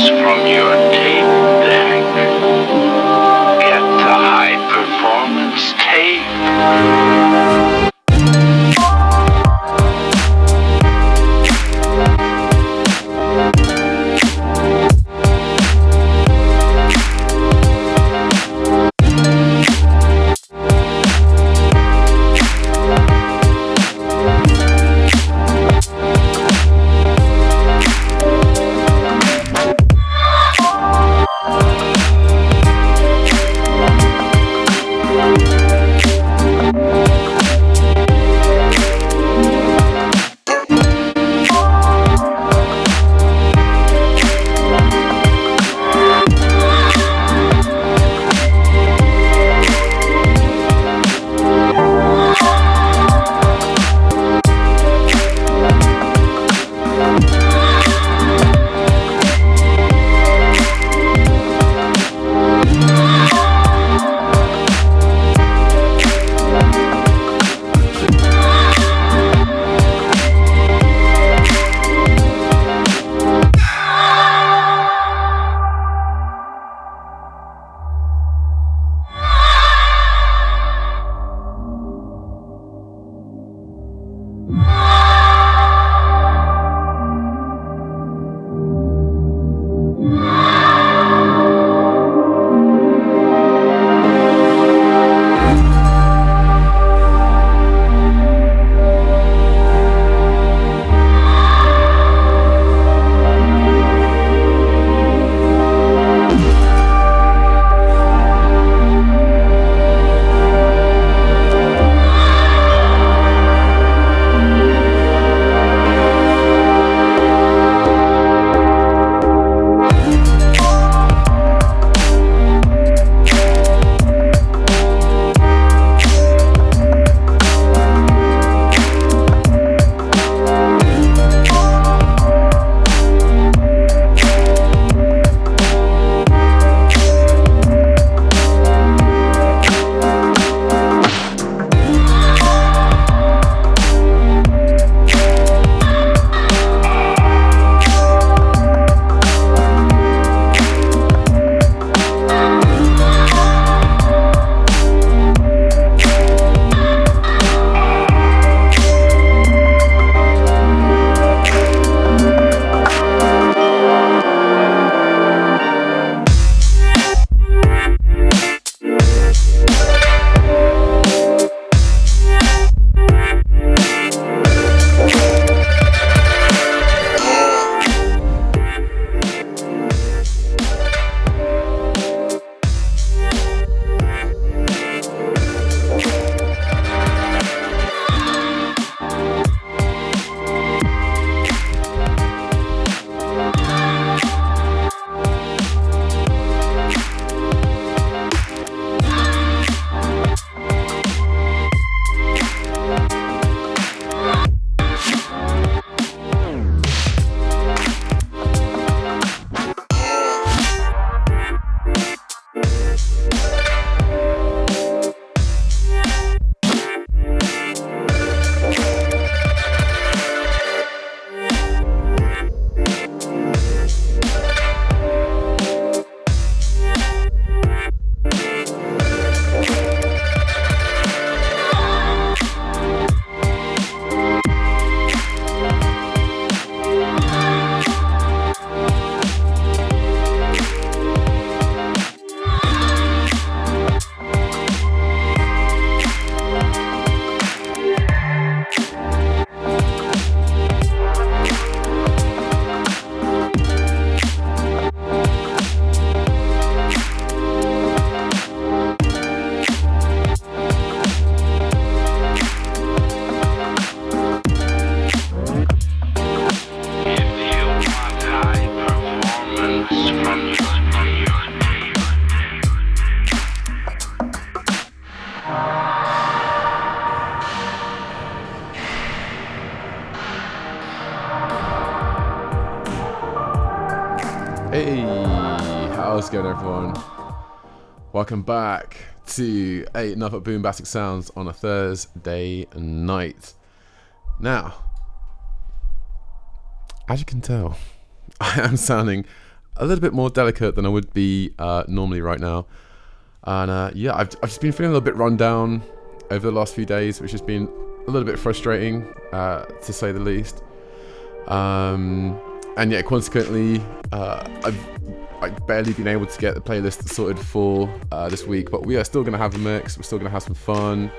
from your tape deck. Get the high performance tape. Hey, how's it going, everyone? Welcome back to another Boombastic Sounds on a Thursday night. Now, as you can tell, I am sounding a little bit more delicate than I would be normally right now. And yeah, I've just been feeling a little bit run down over the last few days, which has been a little bit frustrating, to say the least. And yeah, consequently, I've barely been able to get the playlist sorted for this week, but we are still going to have a mix. We're still going to have some fun.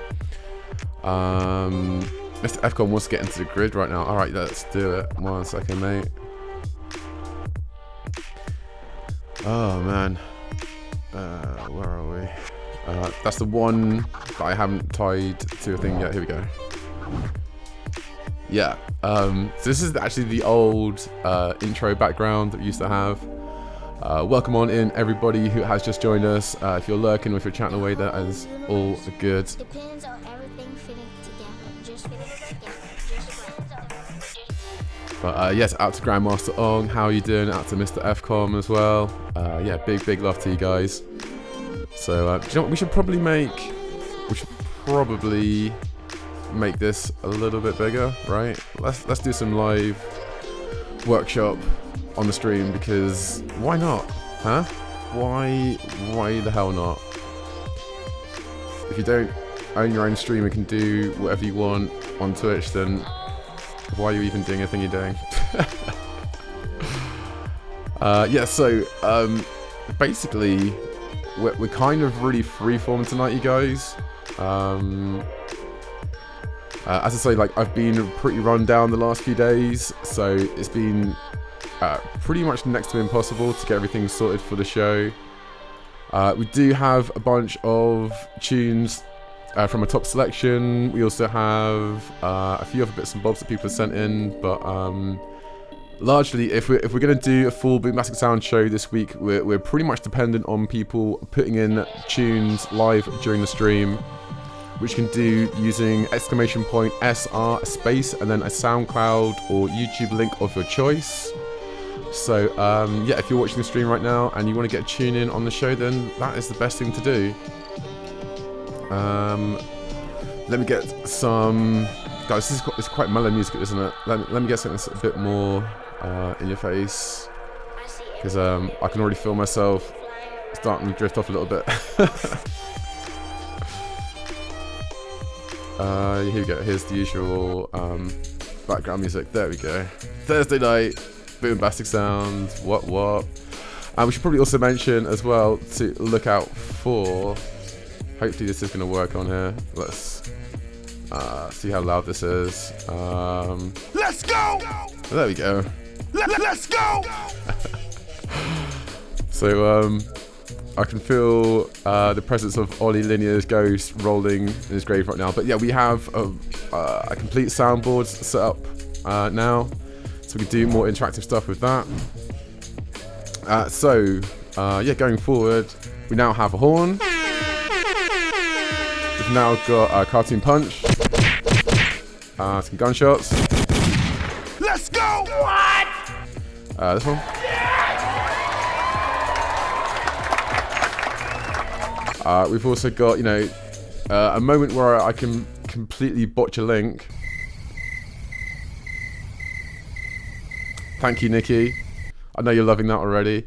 Mr. FCOM wants to get into the grid right now. All right, let's do it. 1 second, mate. Oh, man. Where are we? That's the one that I haven't tied to a thing yet. Here we go. Yeah. So this is actually the old intro background that we used to have. Welcome on in, everybody who has just joined us. If you're lurking with your chatting away, that is all good. But yes, out to Grandmaster Ong. How are you doing? Out to Mr. FCOM as well. Yeah, big love to you guys. So do you know what we should probably make? We should probably make this a little bit bigger, right? Let's do some live workshop on the stream, because why not? Huh? Why the hell not? If you don't own your own stream and can do whatever you want on Twitch, then why are you even doing anything you're doing? Yeah, so basically we're kind of really freeform tonight, you guys. As I say, like, I've been pretty run down the last few days, so it's been pretty much next to impossible to get everything sorted for the show. We do have a bunch of tunes from a top selection. We also have a few other bits and bobs that people have sent in, but largely, if we're going to do a full Boombastic Sounds show this week, we're pretty much dependent on people putting in tunes live during the stream, which you can do using !SR space and then a SoundCloud or YouTube link of your choice. So yeah, if you're watching the stream right now and you want to get a tune in on the show, then that is the best thing to do. Let me get some, guys, it's quite mellow music, isn't it? Let me get something that's a bit more in your face, because I can already feel myself starting to drift off a little bit. Here we go. Here's the usual background music. There we go. Thursday night, Boombastic Sounds. What? And we should probably also mention as well to look out for. Hopefully this is going to work on here. Let's see how loud this is. Let's go! There we go. Let's go! So I can feel the presence of Ollie Linear's ghost rolling in his grave right now. But yeah, we have a complete soundboard set up now, so we can do more interactive stuff with that. Yeah, going forward, we now have a horn. We've now got a cartoon punch, some gunshots. Let's go! What? This one. We've also got, you know, a moment where I can completely botch a link. Thank you, Nikki. I know you're loving that already.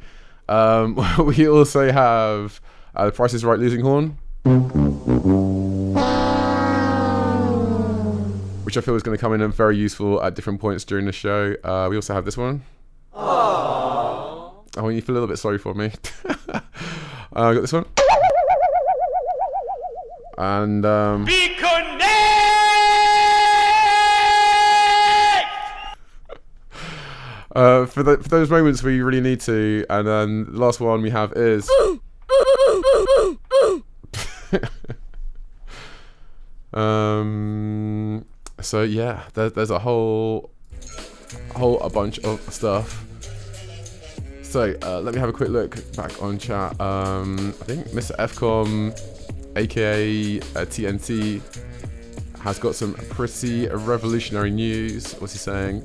We also have the Price is Right losing horn, which I feel is going to come in and very useful at different points during the show. We also have this one. Aww. Oh, you feel a little bit sorry for me. I got this one. And Be connect! for those moments where you really need to. And then the last one we have is so yeah, there's a whole bunch of stuff. So let me have a quick look back on chat. I think Mr. FCOM, aka TNT, has got some pretty revolutionary news. What's he saying?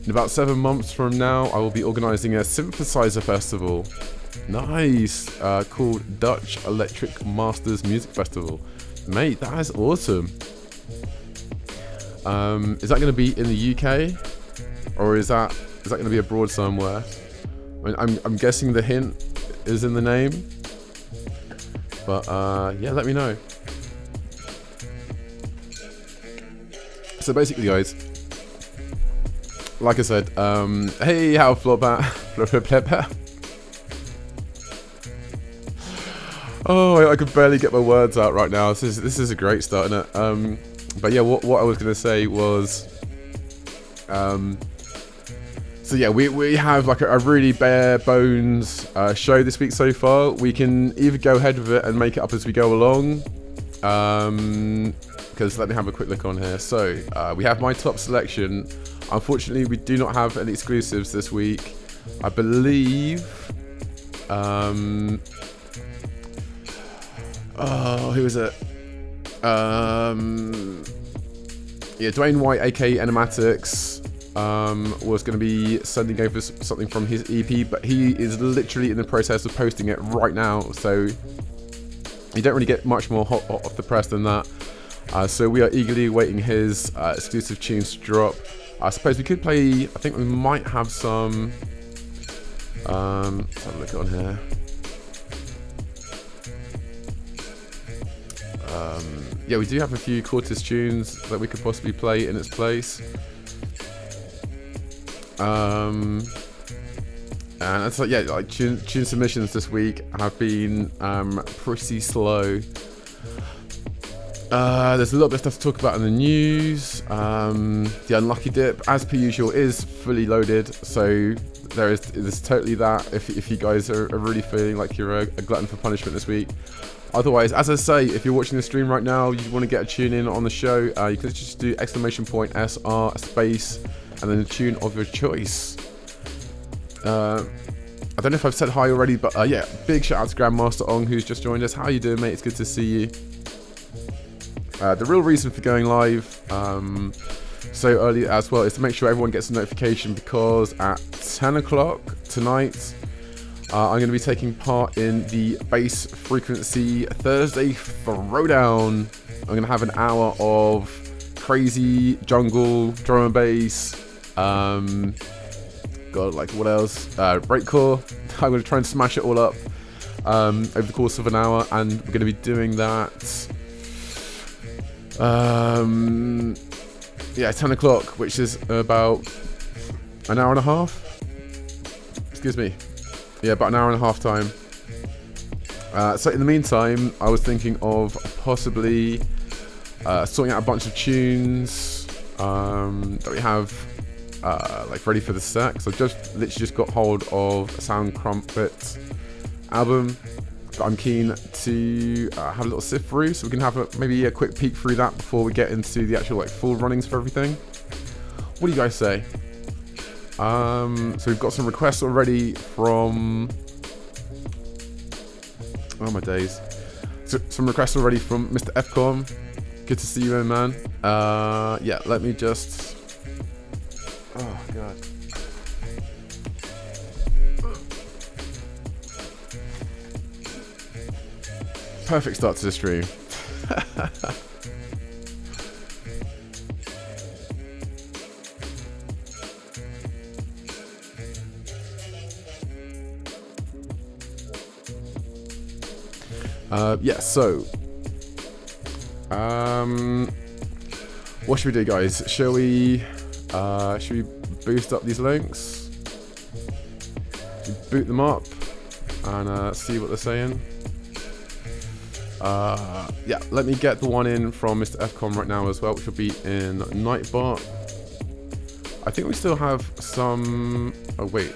In about 7 months from now, I will be organising a synthesizer festival. Nice, called Dutch Electric Masters Music Festival. Mate, that is awesome. Is that going to be in the UK, or is that going to be abroad somewhere? I'm guessing the hint is in the name. But yeah, let me know. So basically, guys, like I said, hey, how oh, I could barely get my words out right now. This is a great start, isn't it? But yeah, what I was gonna say was, so yeah, we have like a really bare bones show this week so far. We can either go ahead with it and make it up as we go along. Because let me have a quick look on here. So we have my top selection. Unfortunately, we do not have any exclusives this week. I believe. Oh, who is it? Yeah, Dwayne White, aka Animatics, was going to be sending over something from his EP, but he is literally in the process of posting it right now. So you don't really get much more hot off the press than that. So we are eagerly awaiting his exclusive tunes to drop. I suppose we could play. I think we might have some. Let's have a look on here. Yeah, we do have a few Cortis tunes that we could possibly play in its place. And it's like, yeah, like tune submissions this week have been pretty slow. There's a little bit of stuff to talk about in the news. The Unlucky Dip, as per usual, is fully loaded, so there's totally that if you guys are really feeling like you're a glutton for punishment this week. Otherwise, as I say, if you're watching the stream right now, you want to get a tune in on the show, you can just do !SR space and then a tune of your choice. I don't know if I've said hi already, but yeah, big shout out to Grandmaster Ong, who's just joined us. How you doing, mate? It's good to see you. The real reason for going live so early as well is to make sure everyone gets a notification, because at 10 o'clock tonight I'm going to be taking part in the Bass Frequency Thursday Throwdown. I'm going to have an hour of crazy jungle, drum and bass, God, like what else? Breakcore. I'm going to try and smash it all up over the course of an hour, and we're going to be doing that yeah, 10 o'clock, which is about an hour and a half. Excuse me. Yeah, about an hour and a half time. So in the meantime, I was thinking of possibly sorting out a bunch of tunes that we have like ready for the set. So I've literally just got hold of a Sound Crumpet album that I'm keen to have a little sift through, so we can have maybe a quick peek through that before we get into the actual like full runnings for everything. What do you guys say? So we've got some requests already from, oh my days, so, some requests already from Mr. FCOM. Good to see you, man. Yeah, let me just, oh god. Perfect start to the stream. Yeah, so what should we do, guys? Should we boost up these links? Should we boot them up and see what they're saying? Yeah, let me get the one in from Mr. FCOM right now as well, which will be in Nightbot. I think we still have some. Oh wait,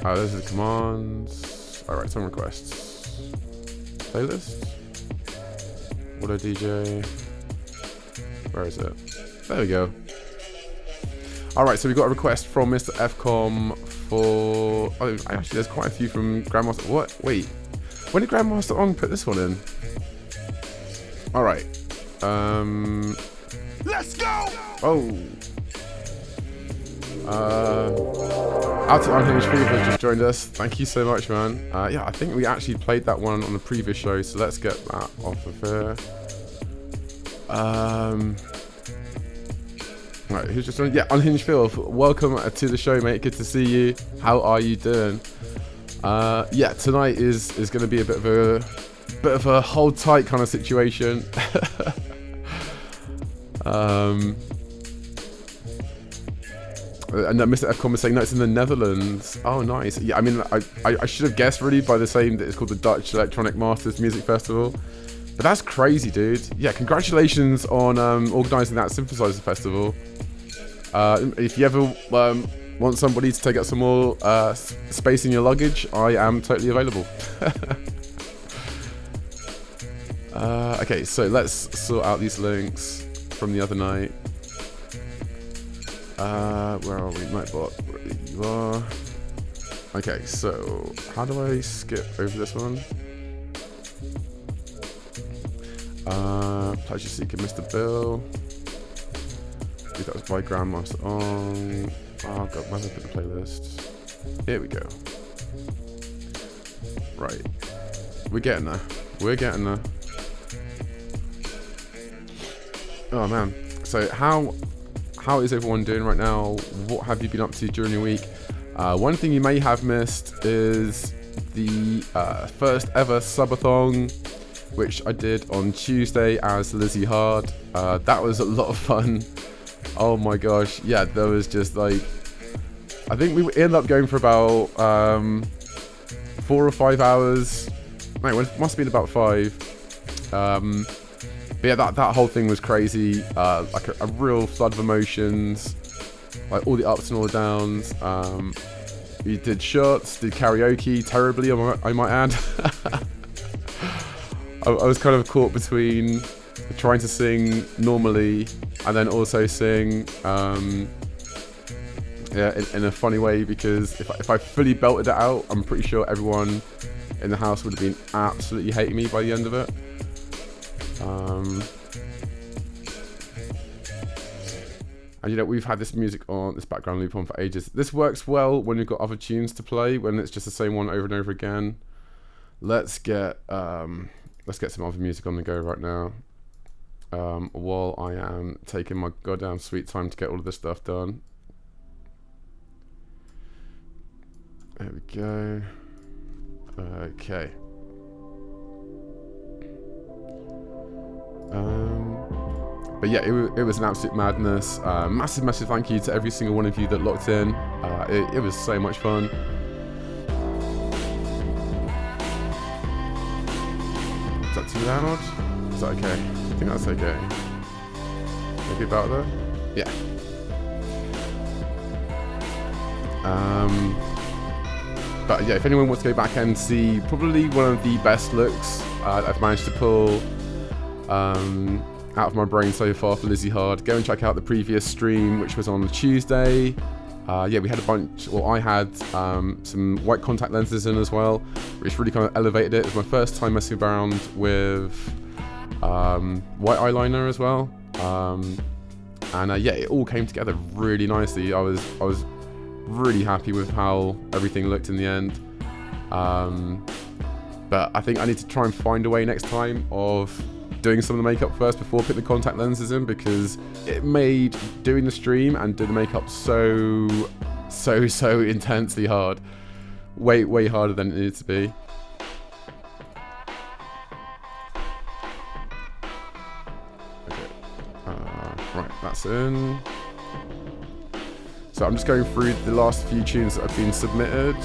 those are the commands. All right, some requests. Playlist. Auto DJ. Where is it? There we go. All right, so we got a request from Mr. FCOM for. Oh, actually, there's quite a few from Grandmaster. What? Wait. When did Grandmaster Ong put this one in? All right. Let's go. Oh. Out to Unhinged Fever just joined us. Thank you so much, man. Yeah, I think we actually played that one on the previous show, so let's get that off of here. Right, who's just on? Yeah, Unhinged Phil. Welcome to the show, mate. Good to see you. How are you doing? Yeah, tonight is going to be a bit of a hold tight kind of situation. And Mr. Fcom is saying, no, it's in the Netherlands. Oh, nice. Yeah, I mean, I should have guessed really by the same that it's called the Dutch Electronic Masters Music Festival. But that's crazy, dude. Yeah, congratulations on organising that synthesizer festival. If you ever want somebody to take up some more space in your luggage, I am totally available. Okay, so let's sort out these links from the other night. Where are we? Nightbot, where you are. Okay, so how do I skip over this one? Pleasure Seeker, Mr. Bill. Dude, that was by Grandmaster on. Oh god, where's I put the playlist? Here we go. Right. We're getting there. We're getting there. Oh man. So how is everyone doing right now? What have you been up to during your week? One thing you may have missed is the first ever subathon, which I did on Tuesday as Lizzie Hard. That was a lot of fun. Oh my gosh, yeah, there was just like, I think we ended up going for about 4 or 5 hours. No, it must have been about 5. But yeah, that whole thing was crazy. Like a real flood of emotions, like all the ups and all the downs. We did shots, did karaoke terribly, I might add. I was kind of caught between trying to sing normally and then also sing yeah, in a funny way, because if I fully belted it out, I'm pretty sure everyone in the house would have been absolutely hating me by the end of it. And you know, we've had this music on, this background loop on for ages. This works well when you've got other tunes to play, when it's just the same one over and over again. Let's get some other music on the go right now. While I am taking my goddamn sweet time to get all of this stuff done. There we go. Okay. But yeah, it was an absolute madness. Massive thank you to every single one of you that locked in. It was so much fun. Is that too loud? Is that okay? I think that's okay. Maybe about there? Yeah. But yeah, if anyone wants to go back and see probably one of the best looks I've managed to pull out of my brain so far for Lizzie Hard, go and check out the previous stream, which was on Tuesday. Yeah, we had a bunch, well, I had some white contact lenses in as well, which really kind of elevated it. It was my first time messing around with white eyeliner as well. And yeah, it all came together really nicely. I was really happy with how everything looked in the end. But I think I need to try and find a way next time of doing some of the makeup first before putting the contact lenses in, because it made doing the stream and doing the makeup so intensely hard. Way harder than it needed to be. Okay. Right, that's in. So I'm just going through the last few tunes that have been submitted.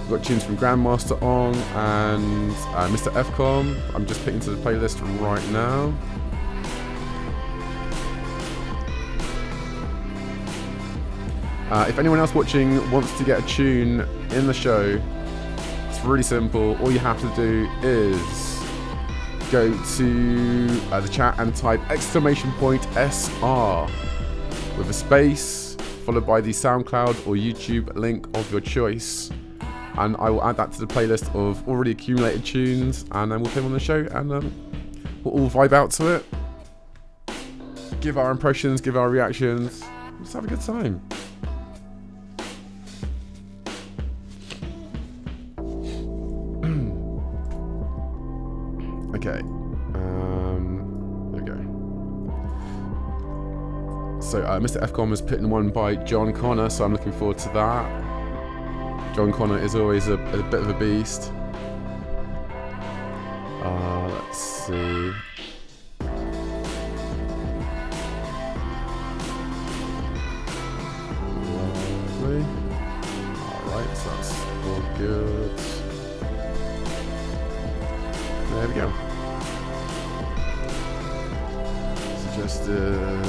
We've got tunes from Grandmaster on and Mr. Fcom. I'm just putting to the playlist right now. If anyone else watching wants to get a tune in the show, it's really simple. All you have to do is go to the chat and type !SR with a space, followed by the SoundCloud or YouTube link of your choice. And I will add that to the playlist of already accumulated tunes, and then we'll play them on the show, and we'll all vibe out to it. Give our impressions, give our reactions. Just have a good time. Okay. There we go. So Mr. FCOM was put in one by John Connor, so I'm looking forward to that. John Connor is always a bit of a beast. Let's see. Lovely. Alright, so that's all good. There we go. Suggested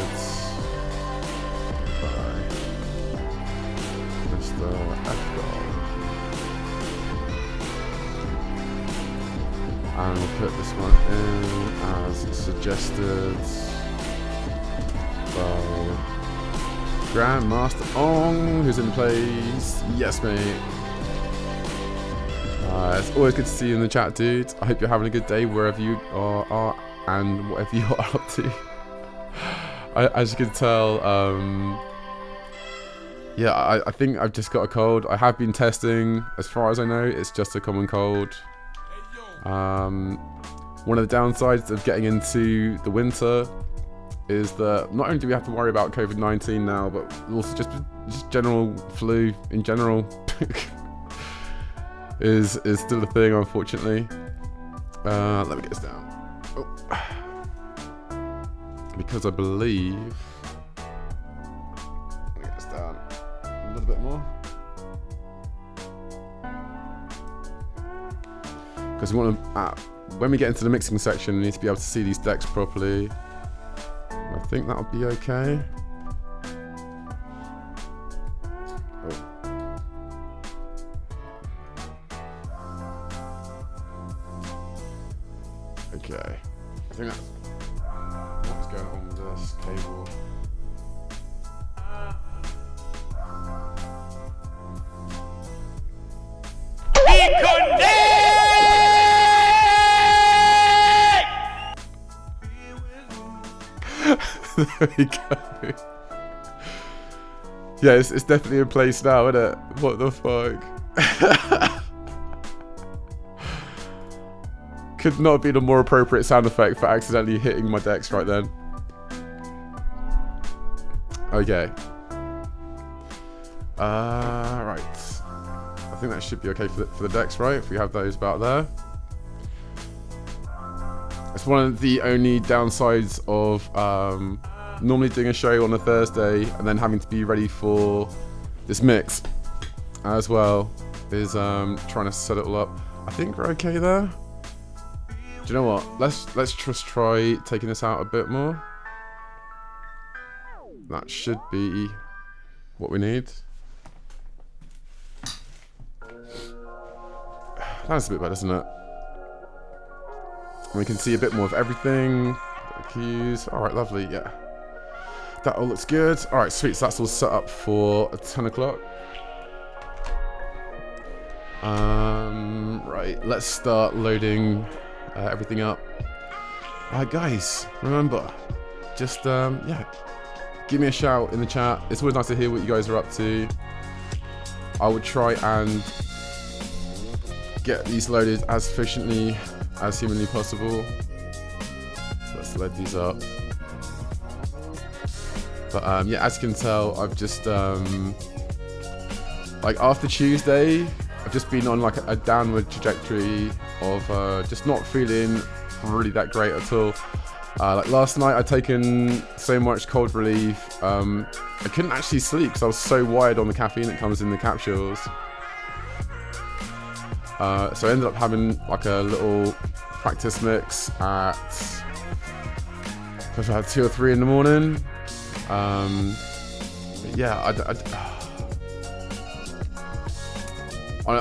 by Mr. FCOM. And we'll put this one in as suggested by Grandmaster Ong, who's in place. Yes, mate. It's always good to see you in the chat, dude. I hope you're having a good day wherever you are and whatever you are up to. As you can tell, yeah, I think I've just got a cold. I have been testing. As far as I know, it's just a common cold. One of the downsides of getting into the winter is that not only do we have to worry about COVID-19 now, but also just general flu in general is still a thing, unfortunately. Let me get this down. Oh. Because I believe, let me get this down a little bit more. Because we want to, when we get into the mixing section, we need to be able to see these decks properly. I think that'll be okay. Oh. Okay. I think that's what's going on with this cable. There we go. Yeah, it's definitely in place now, isn't it? What the fuck? Could not be the more appropriate sound effect for accidentally hitting my decks right then. Okay. Right. I think that should be okay for the decks, right? If we have those about there. It's one of the only downsides of normally doing a show on a Thursday and then having to be ready for this mix as well, is trying to set it all up. I think we're okay there. Do you know what? Let's just try taking this out a bit more. That should be what we need. That's a bit better, isn't it? And we can see a bit more of everything. Keys. Alright, lovely, yeah. That all looks good. Alright, sweet. So that's all set up for 10 o'clock. Right, let's start loading everything up. Guys, remember, just, yeah, give me a shout in the chat. It's always nice to hear what you guys are up to. I would try and get these loaded as efficiently as humanly possible. So let's load these up. But yeah, as you can tell, I've just like after Tuesday, I've just been on like a downward trajectory of just not feeling really that great at all. Like last night, I'd taken so much cold relief, I couldn't actually sleep because I was so wired on the caffeine that comes in the capsules. So I ended up having like a little practice mix at about 2 or 3 in the morning. But yeah,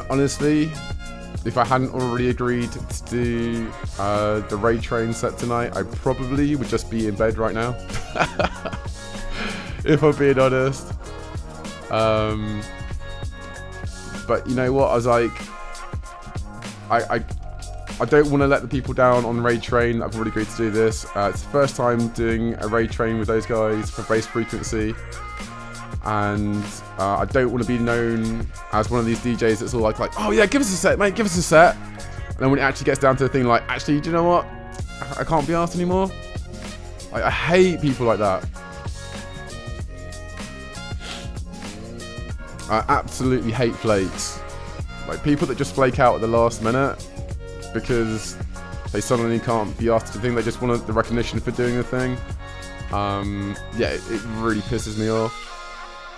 honestly, if I hadn't already agreed to do the Raid Train set tonight, I probably would just be in bed right now. If I'm being honest. But you know what? I was like, I don't want to let the people down on Raid Train. I've already agreed to do this. It's the first time doing a Raid Train with those guys for Bass Frequency. And I don't want to be known as one of these DJs that's all like, oh yeah, give us a set, mate, give us a set. And then when it actually gets down to the thing, like, actually, do you know what? I can't be asked anymore. Like, I hate people like that. I absolutely hate flakes. Like people that just flake out at the last minute because they suddenly can't be asked to do the thing. They just want the recognition for doing the thing. Yeah, it really pisses me off.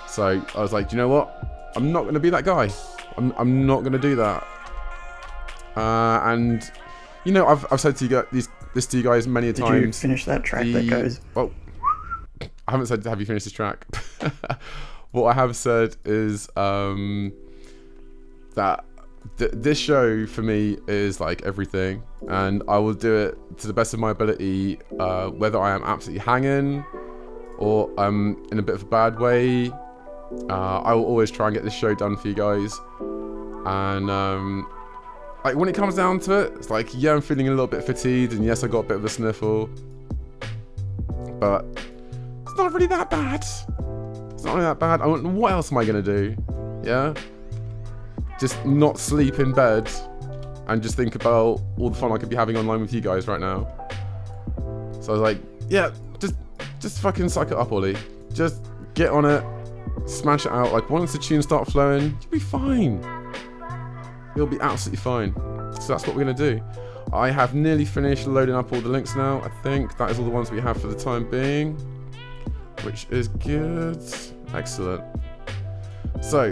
So I was like, you know what? I'm not going to be that guy. I'm not going to do that. And you know, I've said to you guys this to you guys many a times. Did you finish that track that goes? Well, I haven't said have you finished this track. What I have said is that this show for me is like everything, and I will do it to the best of my ability, whether I am absolutely hanging or I'm in a bit of a bad way. I will always try and get this show done for you guys. And like when it comes down to it, it's like, yeah, I'm feeling a little bit fatigued, and yes, I got a bit of a sniffle, but it's not really that bad. It's not really that bad. What else am I gonna do? Yeah, just not sleep in bed and just think about all the fun I could be having online with you guys right now. So I was like, yeah, just fucking suck it up, Ollie. Just get on it, smash it out. Like once the tunes start flowing, you'll be fine. You'll be absolutely fine. So that's what we're going to do. I have nearly finished loading up all the links now. I think that is all the ones we have for the time being, which is good. Excellent. So,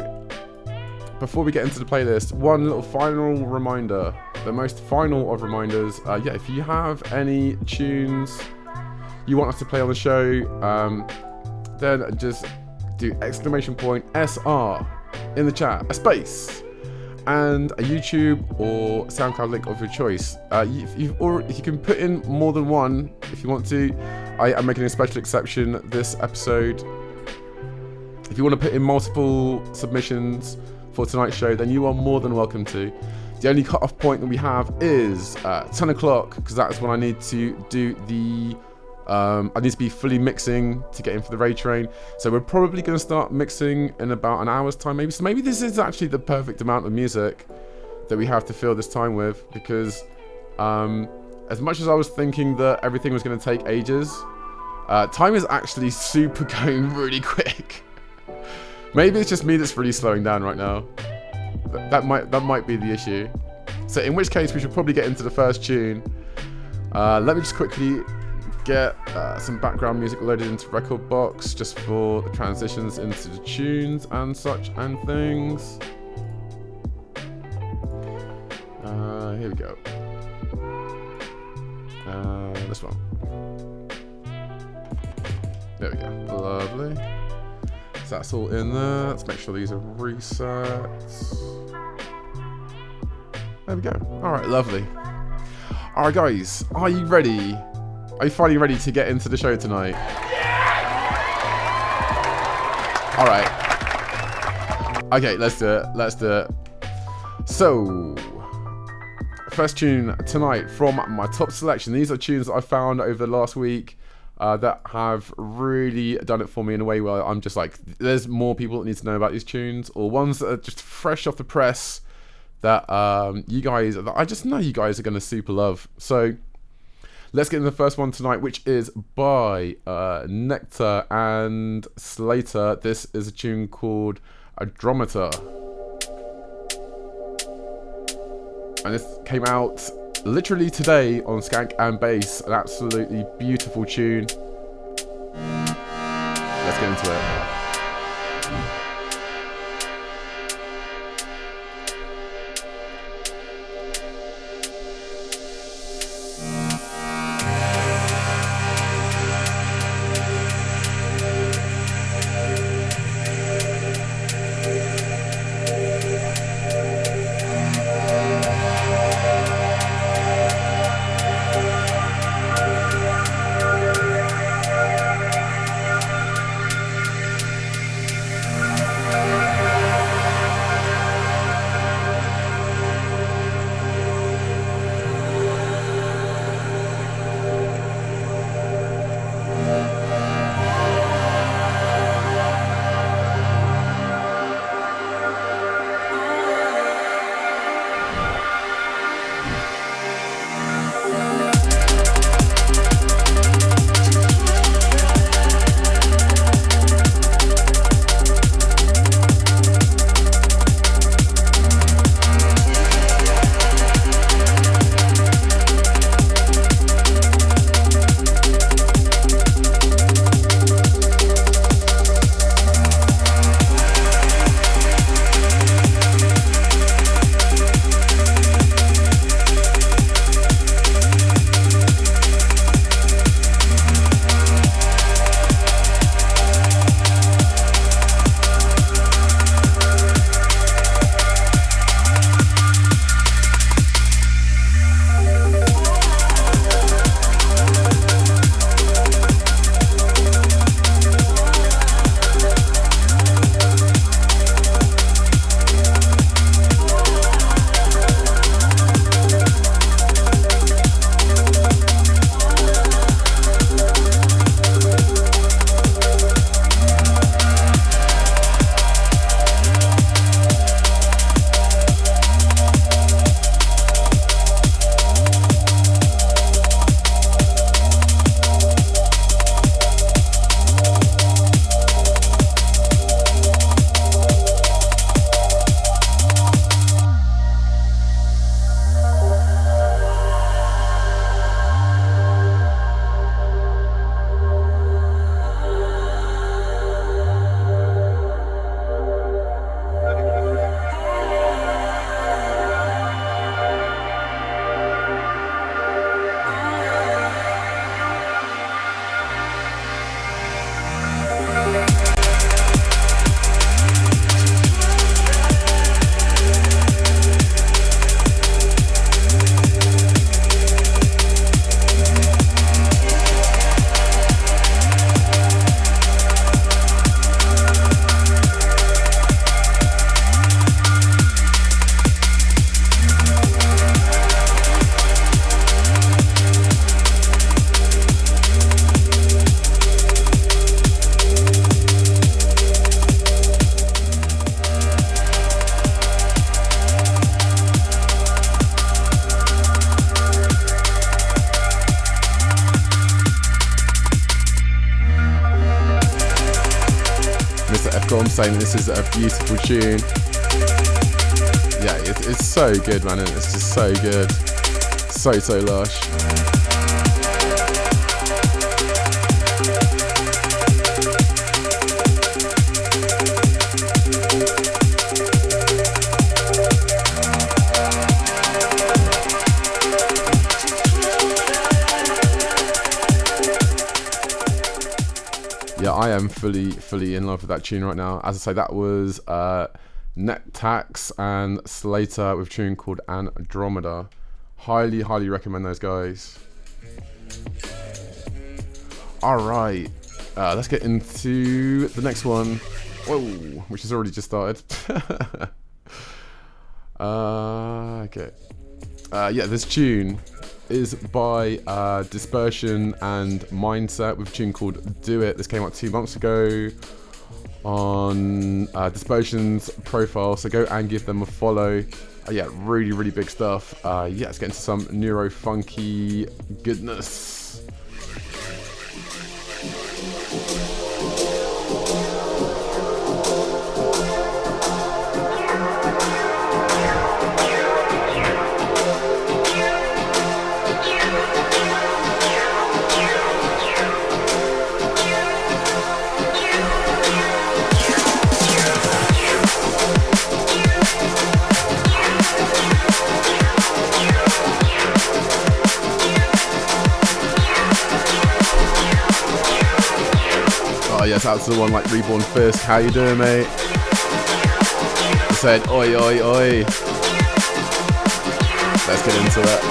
before we get into the playlist, one little final reminder. The most final of reminders. Yeah, if you have any tunes you want us to play on the show, then just do !SR in the chat, a space, and a YouTube or SoundCloud link of your choice. If you can put in more than one if you want to. I am making a special exception this episode. If you want to put in multiple submissions for tonight's show, then you are more than welcome to. The only cut-off point that we have is 10 o'clock, because that's when I need to do the I need to be fully mixing to get in for the raid train. So we're probably going to start mixing in about an hour's time maybe. So maybe this is actually the perfect amount of music that we have to fill this time with, because as much as I was thinking that everything was going to take ages, time is actually super going really quick. Maybe it's just me that's really slowing down right now. That might be the issue. So in which case we should probably get into the first tune. Let me just quickly get some background music loaded into Record Box just for the transitions into the tunes and such and things. Here we go. This one. There we go. Lovely. So that's all in there. Let's make sure these are reset. There we go. Alright, lovely. Alright guys, are you ready? Are you finally ready to get into the show tonight? Alright. Okay, let's do it. So, first tune tonight from my top selection. These are tunes that I found over the last week that have really done it for me in a way where I'm just like, there's more people that need to know about these tunes, or ones that are just fresh off the press that you guys, I just know you guys are going to super love. So, let's get into the first one tonight, which is by Nectar and Slater. This is a tune called Adrometer. And this came out literally today on Skank and Bass. An absolutely beautiful tune. Let's get into it. what I'm saying. This is a beautiful tune. Yeah, it's so good, man. It's just so good. So lush. Yeah, I am fully in love with that tune right now. As I say, that was Nettax and Slater with a tune called Andromeda. Highly recommend those guys. Alright, let's get into the next one. Whoa, which has already just started. Okay. Yeah, this tune is by Dispersion and Mindset with a tune called Do It. This came out 2 months ago on Dispersion's profile, so go and give them a follow. Yeah, really big stuff. Yeah, let's get into some neuro funky goodness. Oh yes, that's the one like Reborn Fist. How you doing, mate? I said, oi, oi, oi. Let's get into it.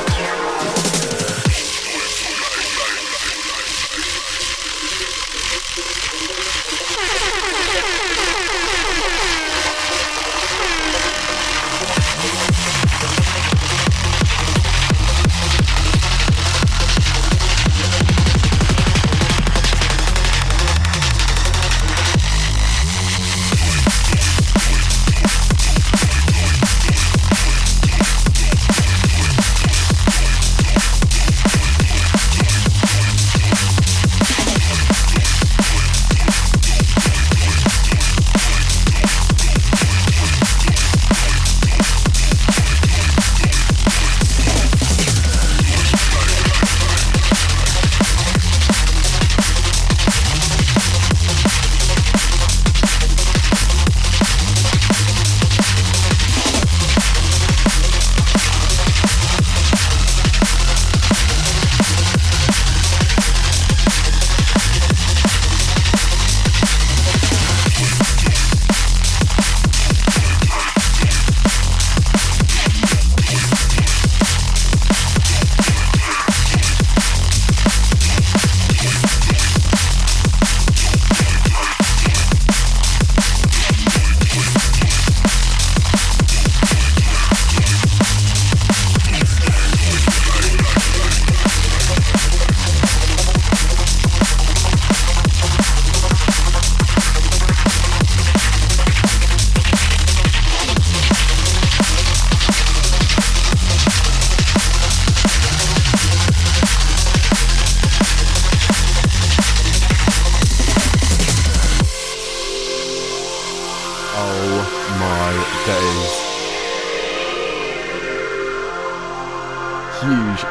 Huge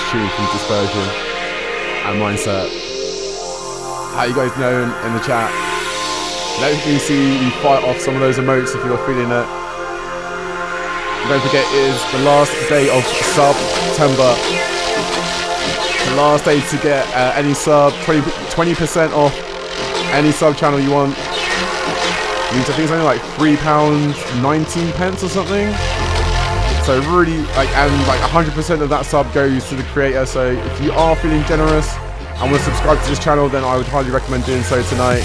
tune from Dispersion and Mindset. How you guys doing in the chat? Let me see you fight off some of those emotes if you're feeling it. Don't forget, it is the last day of September. The last day to get any sub, 20% off any sub channel you want. Which I think it's only like £3.19 or something. So really, and 100% of that sub goes to the creator. So if you are feeling generous and want to subscribe to this channel, then I would highly recommend doing so tonight.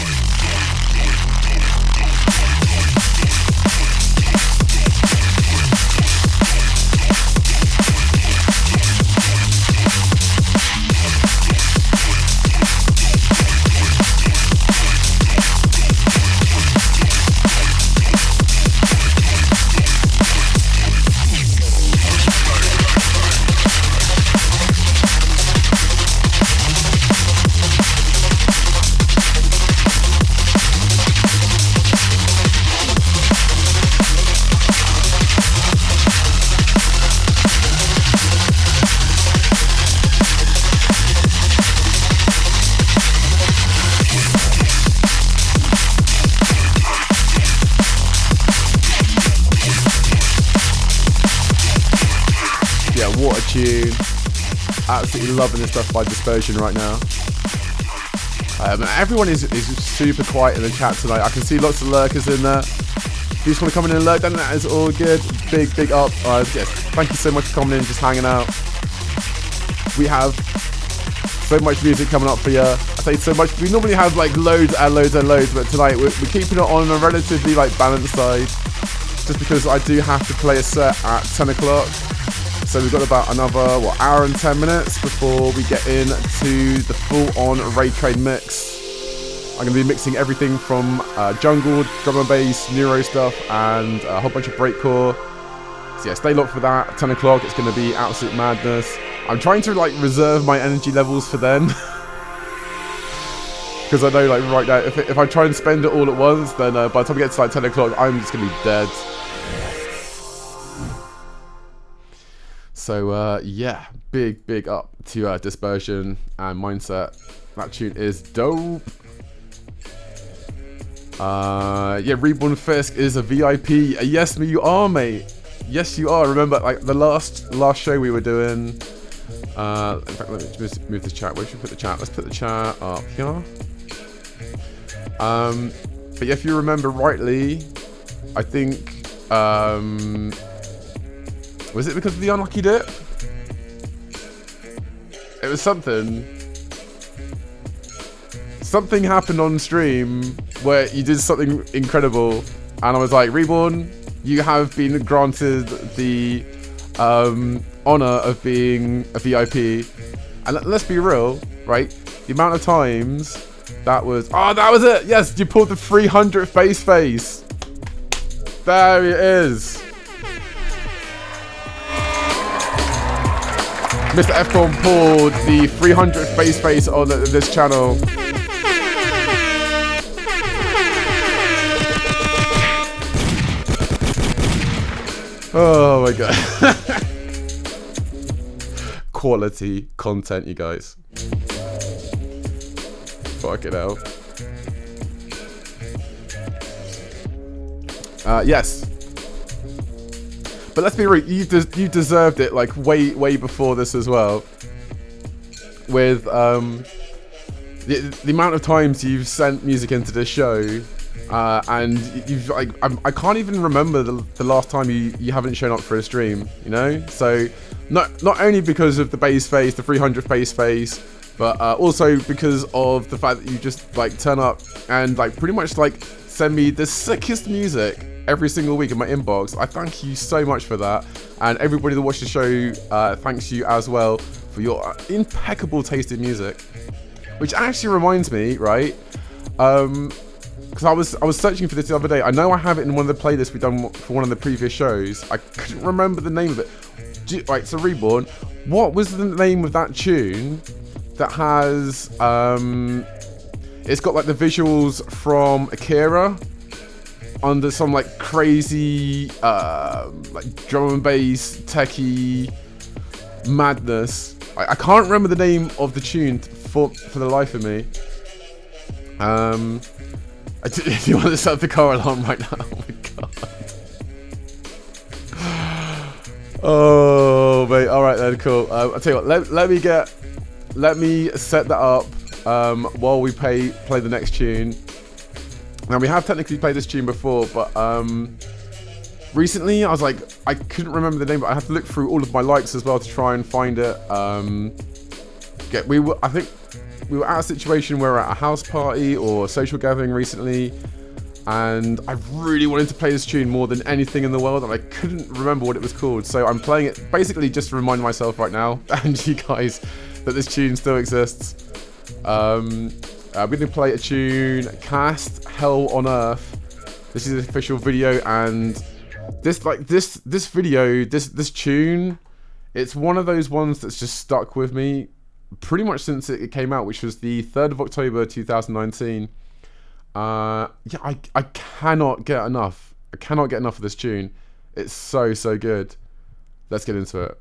tune. Absolutely loving this stuff by Dispersion right now. Everyone is super quiet in the chat tonight. I can see lots of lurkers in there. If you just want to come in and lurk, then that is all good. Big up. Yes, thank you so much for coming in, just hanging out. We have so much music coming up for you. I say so much. We normally have like loads and loads and loads, but tonight we're keeping it on a relatively like balanced side, just because I do have to play a set at 10 o'clock. So we've got about another hour and 10 minutes before we get into the full-on Raid Train mix. I'm going to be mixing everything from jungle, drum and bass, neuro stuff, and a whole bunch of breakcore. So yeah, stay locked for that. At 10 o'clock, it's going to be absolute madness. I'm trying to like reserve my energy levels for then, because I know like right now, if I try and spend it all at once, then by the time we get to like 10 o'clock, I'm just going to be dead. So yeah, big up to Dispersion and Mindset. That tune is dope. Yeah, Reborn Fisk is a VIP. Yes, you are, mate. Yes, you are. Remember, like the last show we were doing. In fact, let me just move this chat. Where should we put the chat? Let's put the chat up here. But yeah, if you remember rightly, I think. Was it because of the unlucky dip? It was something. Something happened on stream where you did something incredible, and I was like, Reborn, you have been granted the honor of being a VIP. And let's be real, right? The amount of times that was... Oh, that was it! Yes, you pulled the 300th base face. There it is. Mr. F-Corn pulled the 300th base face on this channel. Oh my god. Quality content, you guys. Fucking hell. Yes. But let's be real, you deserved it like way before this as well. With the amount of times you've sent music into this show, and you've like I can't even remember the last time you haven't shown up for a stream, you know. So not only because of the base face, the 300th base face, but also because of the fact that you just like turn up and like pretty much like send me the sickest music every single week in my inbox. I thank you so much for that, and everybody that watched the show thanks you as well for your impeccable taste in music. Which actually reminds me, right? Because I was searching for this the other day. I know I have it in one of the playlists we've done for one of the previous shows. I couldn't remember the name of it. Right, so Reborn, what was the name of that tune that has it's got like the visuals from Akira under some like crazy like drum and bass techie madness. I can't remember the name of the tune for the life of me. Do you want to set up the car alarm right now? Oh my god. Oh mate, alright then, cool. I'll tell you what, let me set that up while we play the next tune. Now we have technically played this tune before, but recently I was like, I couldn't remember the name, but I have to look through all of my likes as well to try and find it. I think we were at a situation where we're at a house party or a social gathering recently, and I really wanted to play this tune more than anything in the world, and I couldn't remember what it was called. So I'm playing it basically just to remind myself right now and you guys that this tune still exists. I'm going to play a tune, Cast Hell on Earth. This is the official video, and this video, this tune, it's one of those ones that's just stuck with me pretty much since it came out, which was the 3rd of October 2019. Yeah, I cannot get enough. I cannot get enough of this tune. It's so good. Let's get into it.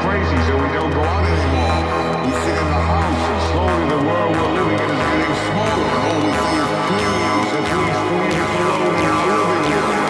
crazy, so we don't go out anymore. We sit in the house, and slowly the world we're living in is getting smaller, and all we see is please, at least leave us alone in our living room.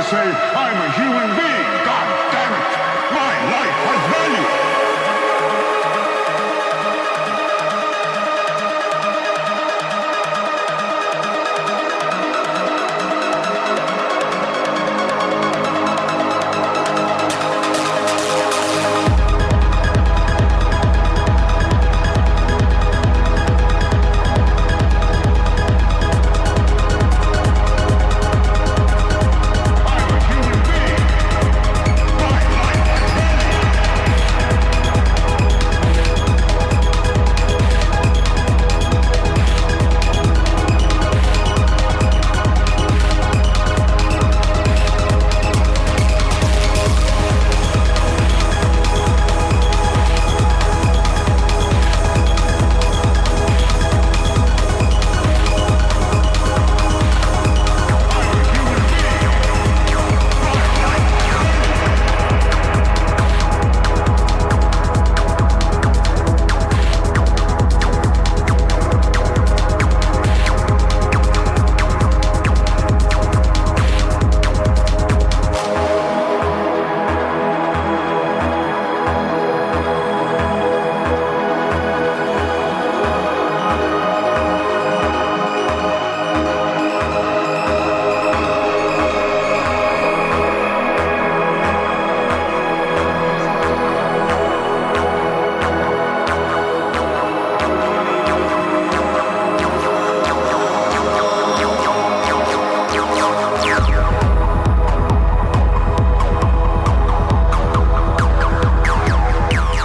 Say, I'm a human being. God damn it. My life has value.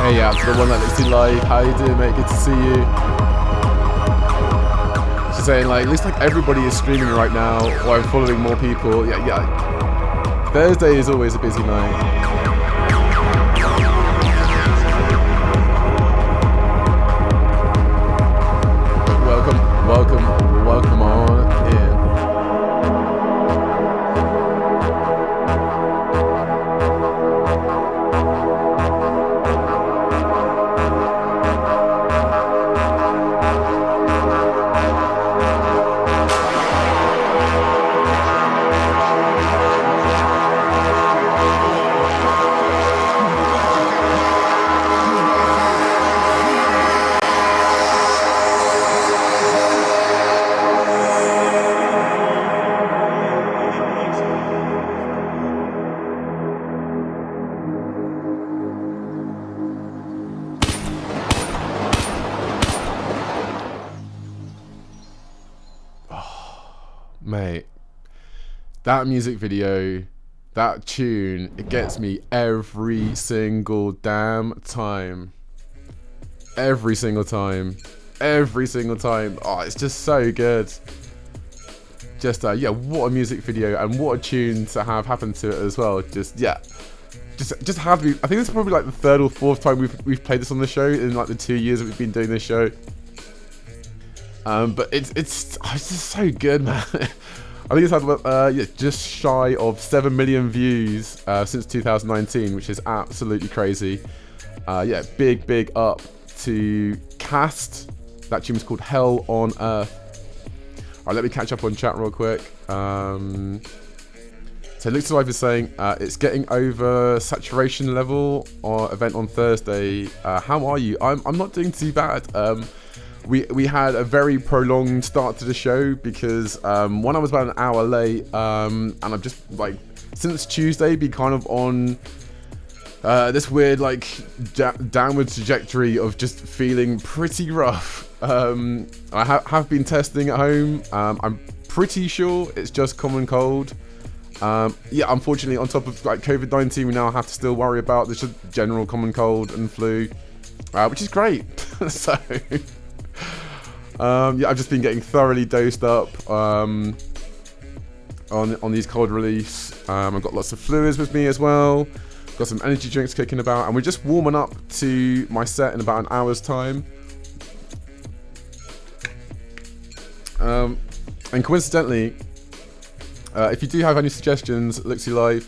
Hey, out to the one that looks live. How you doing, mate? Good to see you. She's saying, like, looks like everybody is streaming right now, or I'm following more people. Yeah. Thursday is always a busy night. Welcome on in. Mate, that music video, that tune, it gets me every single damn time. Every single time. Every single time. Oh, it's just so good. Just, yeah, what a music video and what a tune to have happen to it as well. Just, yeah. Just have to be, I think this is probably like the third or fourth time we've played this on the show in like the 2 years that we've been doing this show. But it's just so good, man. I think it's had yeah, just shy of 7 million views since 2019, which is absolutely crazy. Yeah, big up to Cast. That tune was called Hell on Earth. Alright, let me catch up on chat real quick. So Looks Alive is saying it's getting over saturation level or event on Thursday. How are you? I'm not doing too bad. We had a very prolonged start to the show because one, I was about an hour late, and I've just like since Tuesday been kind of on this weird like downward trajectory of just feeling pretty rough. I have been testing at home. I'm pretty sure it's just common cold. Yeah, unfortunately, on top of like COVID-19, we now have to still worry about this general common cold and flu, which is great. So. Yeah, I've just been getting thoroughly dosed up on these cold reliefs. I've got lots of fluids with me as well. Got some energy drinks kicking about, and we're just warming up to my set in about an hour's time. And coincidentally, if you do have any suggestions, Looksy Live,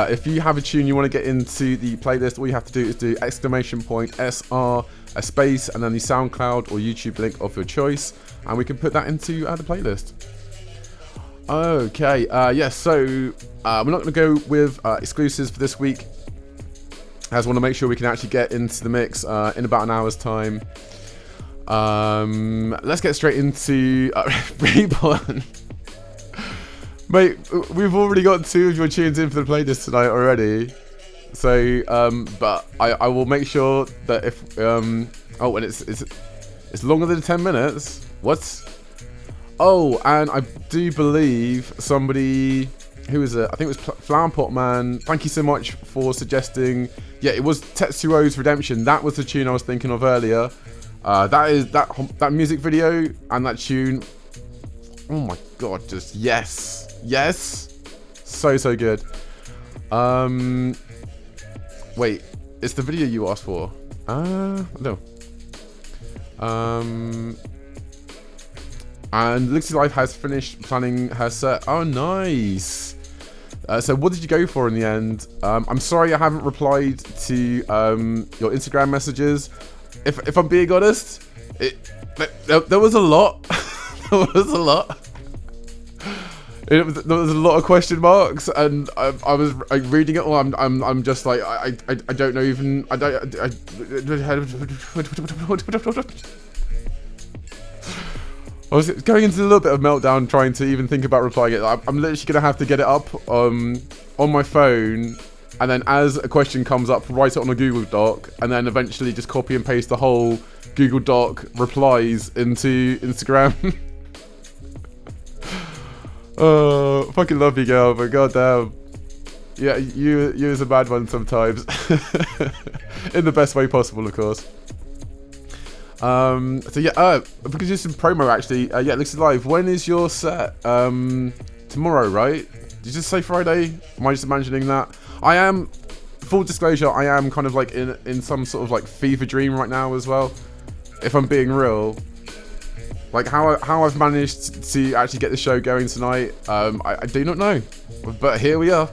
if you have a tune you want to get into the playlist, all you have to do is do !SR, a space, and then the SoundCloud or YouTube link of your choice, and we can put that into the playlist. Okay, yeah, so we're not going to go with exclusives for this week. I just want to make sure we can actually get into the mix in about an hour's time. Let's get straight into Reborn. Mate, we've already got 2 of your tunes in for the playlist tonight already. So, but I will make sure that if oh, and it's longer than 10 minutes. What? Oh, and I do believe somebody who is it? I think it was Flower Pot Man. Thank you so much for suggesting. Yeah, it was Tetsuo's Redemption. That was the tune I was thinking of earlier. That is that music video and that tune. Oh my god, just yes, so good. Wait, it's the video you asked for. No. And Lixie Life has finished planning her set. Oh, nice. So what did you go for in the end? I'm sorry I haven't replied to your Instagram messages. If I'm being honest, there was a lot. There was a lot. There was a lot of question marks, and I was like, reading it all. I'm just like I don't know even I was going into a little bit of meltdown trying to even think about replying it. I'm literally gonna have to get it up on my phone, and then as a question comes up, write it on a Google Doc, and then eventually just copy and paste the whole Google Doc replies into Instagram. Oh, fucking love you, girl, but goddamn, yeah, you is a bad one sometimes, in the best way possible, of course. So yeah, if we could do some promo actually. Yeah, Looks Live. When is your set? Tomorrow, right? Did you just say Friday? Am I just imagining that? I am. Full disclosure, I am kind of like in some sort of like fever dream right now as well. If I'm being real. Like how I've managed to actually get the show going tonight, I do not know, but here we are.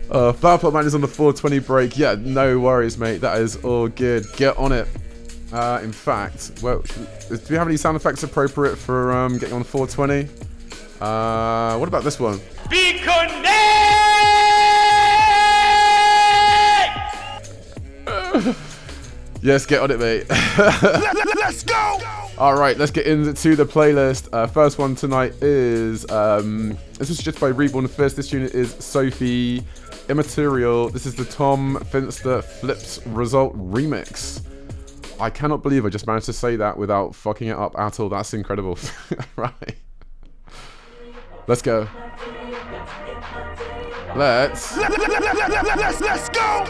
Flower Pot Man is on the 420 break. Yeah, no worries, mate. That is all good. Get on it. In fact, well, do we have any sound effects appropriate for getting on 420? What about this one? Be connect! Yes, get on it, mate. Let's go! Alright, let's get into the playlist. First one tonight is, this was suggested by Reborn Fist. This unit is Sophie Immaterial. This is the Tom Finster Flips Result remix. I cannot believe I just managed to say that without fucking it up at all. That's incredible. Right. Let's go. Let's go.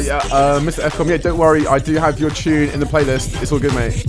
Yeah, Mr. FCOM, yeah, don't worry, I do have your tune in the playlist. It's all good, mate.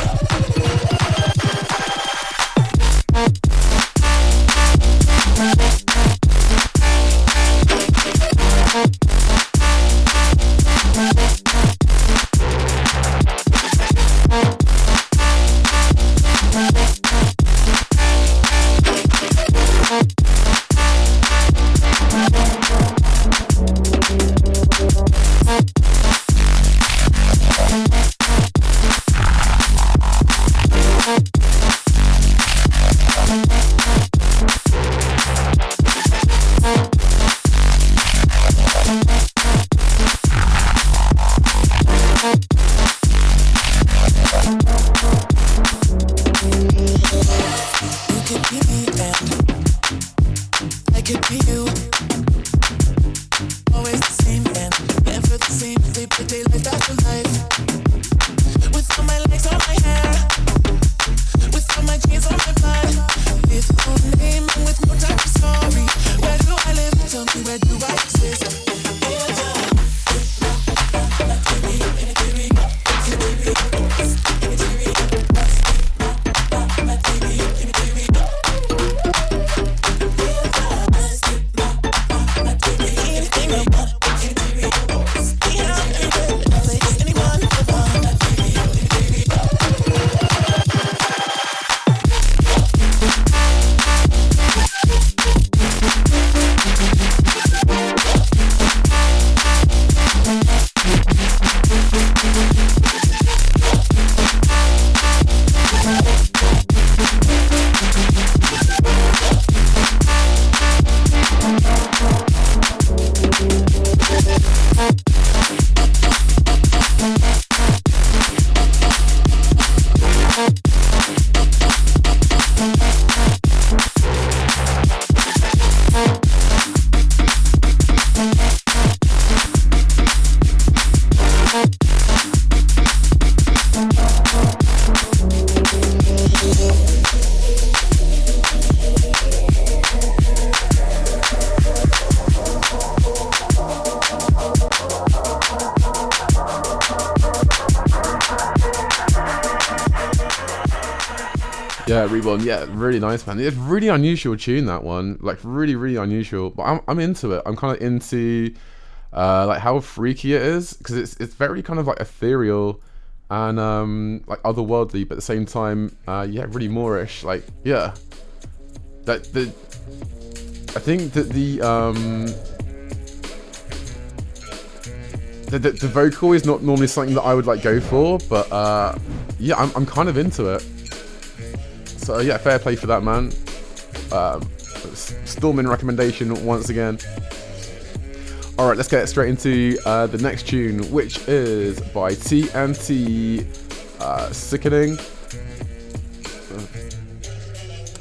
Yeah, Reborn. Yeah, really nice, man. It's really unusual tune, that one. Like, really, really unusual. But I'm into it. I'm kind of into like how freaky it is, because it's very kind of like ethereal and like otherworldly, but at the same time, yeah, really Moorish. Like, yeah, that I think that the vocal is not normally something that I would like go for, but yeah, I'm kind of into it. So yeah, fair play for that, man. Storming recommendation once again. All right, let's get straight into the next tune, which is by TNT, Sickening,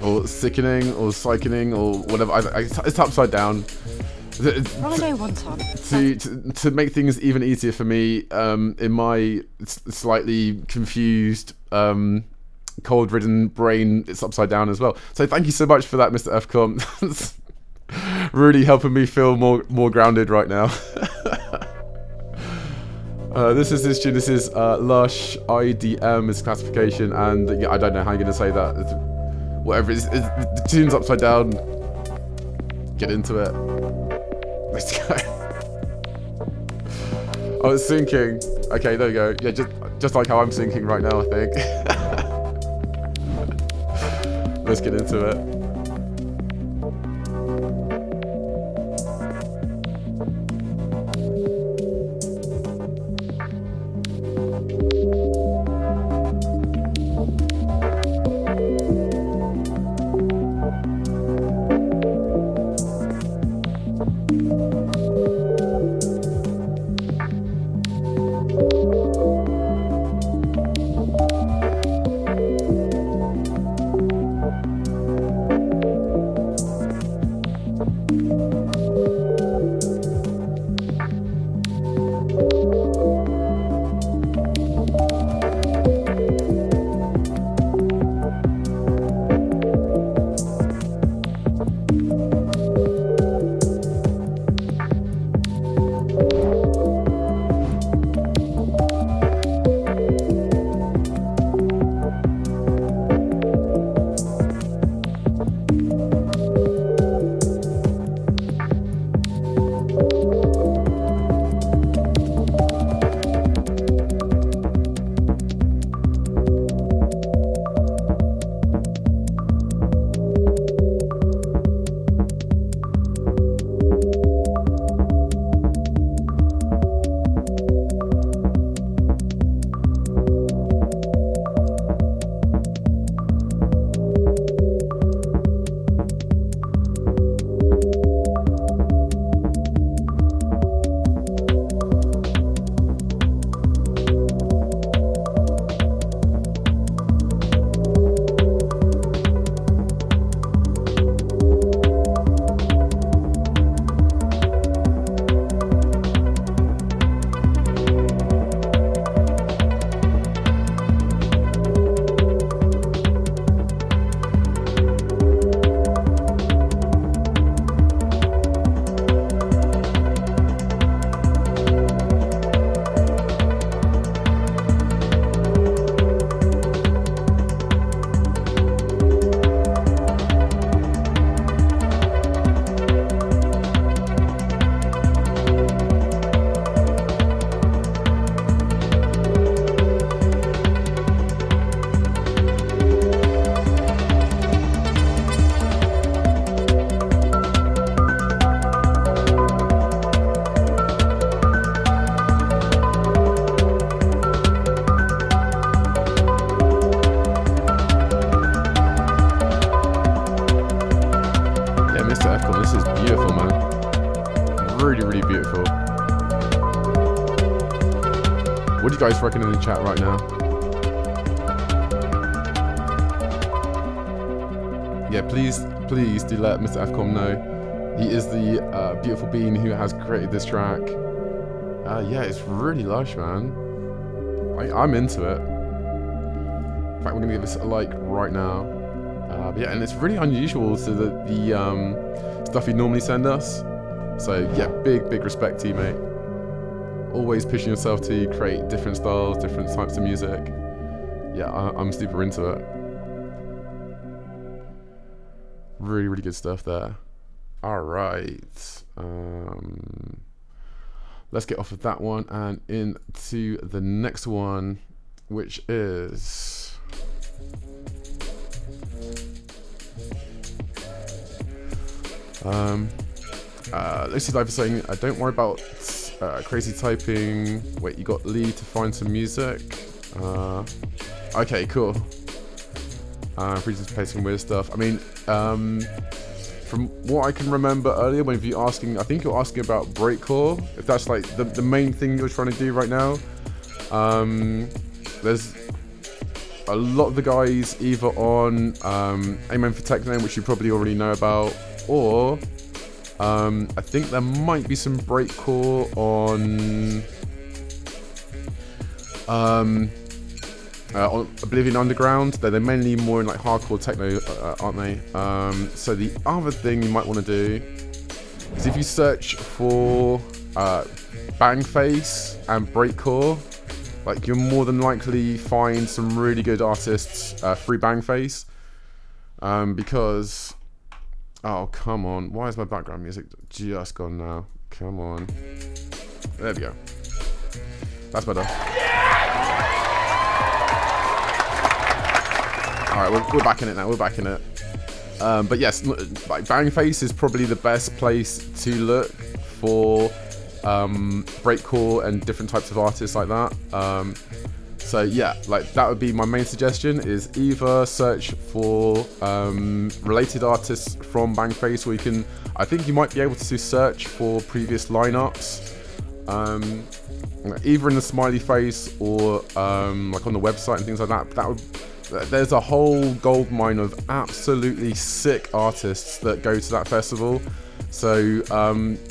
or Sickening, or Sickening, or whatever. It's upside down. To make things even easier for me, in my slightly confused, cold-ridden brain, it's upside down as well. So thank you so much for that, Mr. FCOM. Really helping me feel more grounded right now. This is Lush IDM is classification, and yeah, I don't know how you're gonna say that. Whatever, the tune's upside down. Get into it. Let's go. Oh, it's syncing. Okay, there we go. Yeah, just like how I'm syncing right now, I think. Let's get into it. Mr. Fcom, this is beautiful, man. Really, really beautiful. What do you guys reckon in the chat right now? Yeah, please do let Mr. Fcom know. He is the beautiful being who has created this track. Yeah, it's really lush, man. I'm into it. In fact, we're gonna give this a like right now. But yeah, and it's really unusual to the stuff you normally send us. So yeah, big respect to you, mate. Always pushing yourself to create different styles, different types of music. Yeah, I'm super into it. Really good stuff there. All right. Let's get off of that one and into the next one, which is Lucy Life is saying, don't worry about crazy typing. Wait, you got Lee to find some music. Okay, cool. Free to play some weird stuff. I mean, from what I can remember earlier, when you asking, I think you're asking about breakcore. If that's like the main thing you're trying to do right now. There's a lot of the guys either on Amen for Techno, which you probably already know about, or I think there might be some breakcore on Oblivion Underground. They're mainly more in like hardcore techno, aren't they? So the other thing you might want to do is if you search for Bangface and breakcore, like you'll more than likely find some really good artists through Bangface. Because oh come on, why is my background music just gone now? Come on, there we go. That's better. Alright, we're back in it now, we're back in it. But yes, like Bangface is probably the best place to look for breakcore and different types of artists like that. So yeah, like that would be my main suggestion, is either search for related artists from Bangface, or you can, I think you might be able to search for previous lineups, either in the smiley face or like on the website and things like that. There's a whole goldmine of absolutely sick artists that go to that festival. So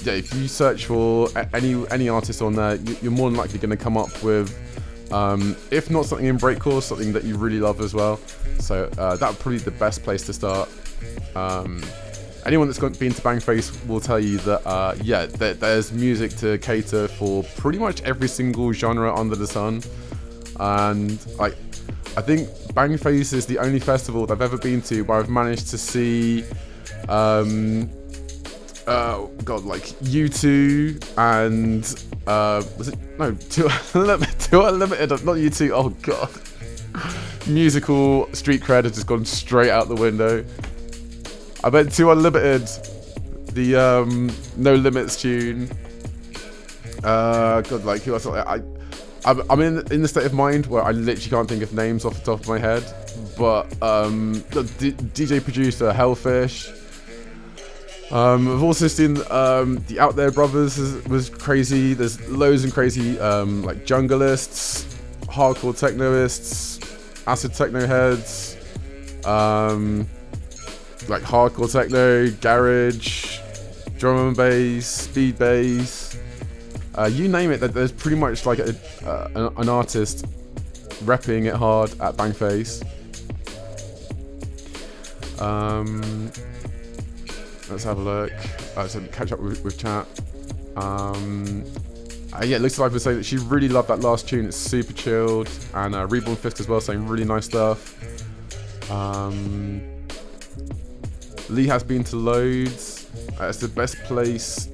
yeah, if you search for any artist on there, you're more than likely going to come up with, if not something in breakcore, something that you really love as well. So that would probably be the best place to start. Anyone that's been to Bangface will tell you that yeah, there's music to cater for pretty much every single genre under the sun. And I think Bangface is the only festival that I've ever been to where I've managed to see like U2 and was it, no, Too Unlimited, not U2, oh god. Musical street cred has just gone straight out the window. I bet Too Unlimited, the No Limits tune. God, like who else? I'm in the state of mind where I literally can't think of names off the top of my head. But the DJ producer Hellfish. I've also seen the Out There Brothers was crazy. There's loads and crazy like jungleists, hardcore technoists, acid techno heads, like hardcore techno, garage, drum and bass, speed bass. You name it, there's pretty much like an artist repping it hard at Bangface. Let's have a look. So catch up with chat. Yeah, Lucy Life was saying that she really loved that last tune. It's super chilled. And Reborn Fist as well, saying really nice stuff. Lee has been to loads. It's the best place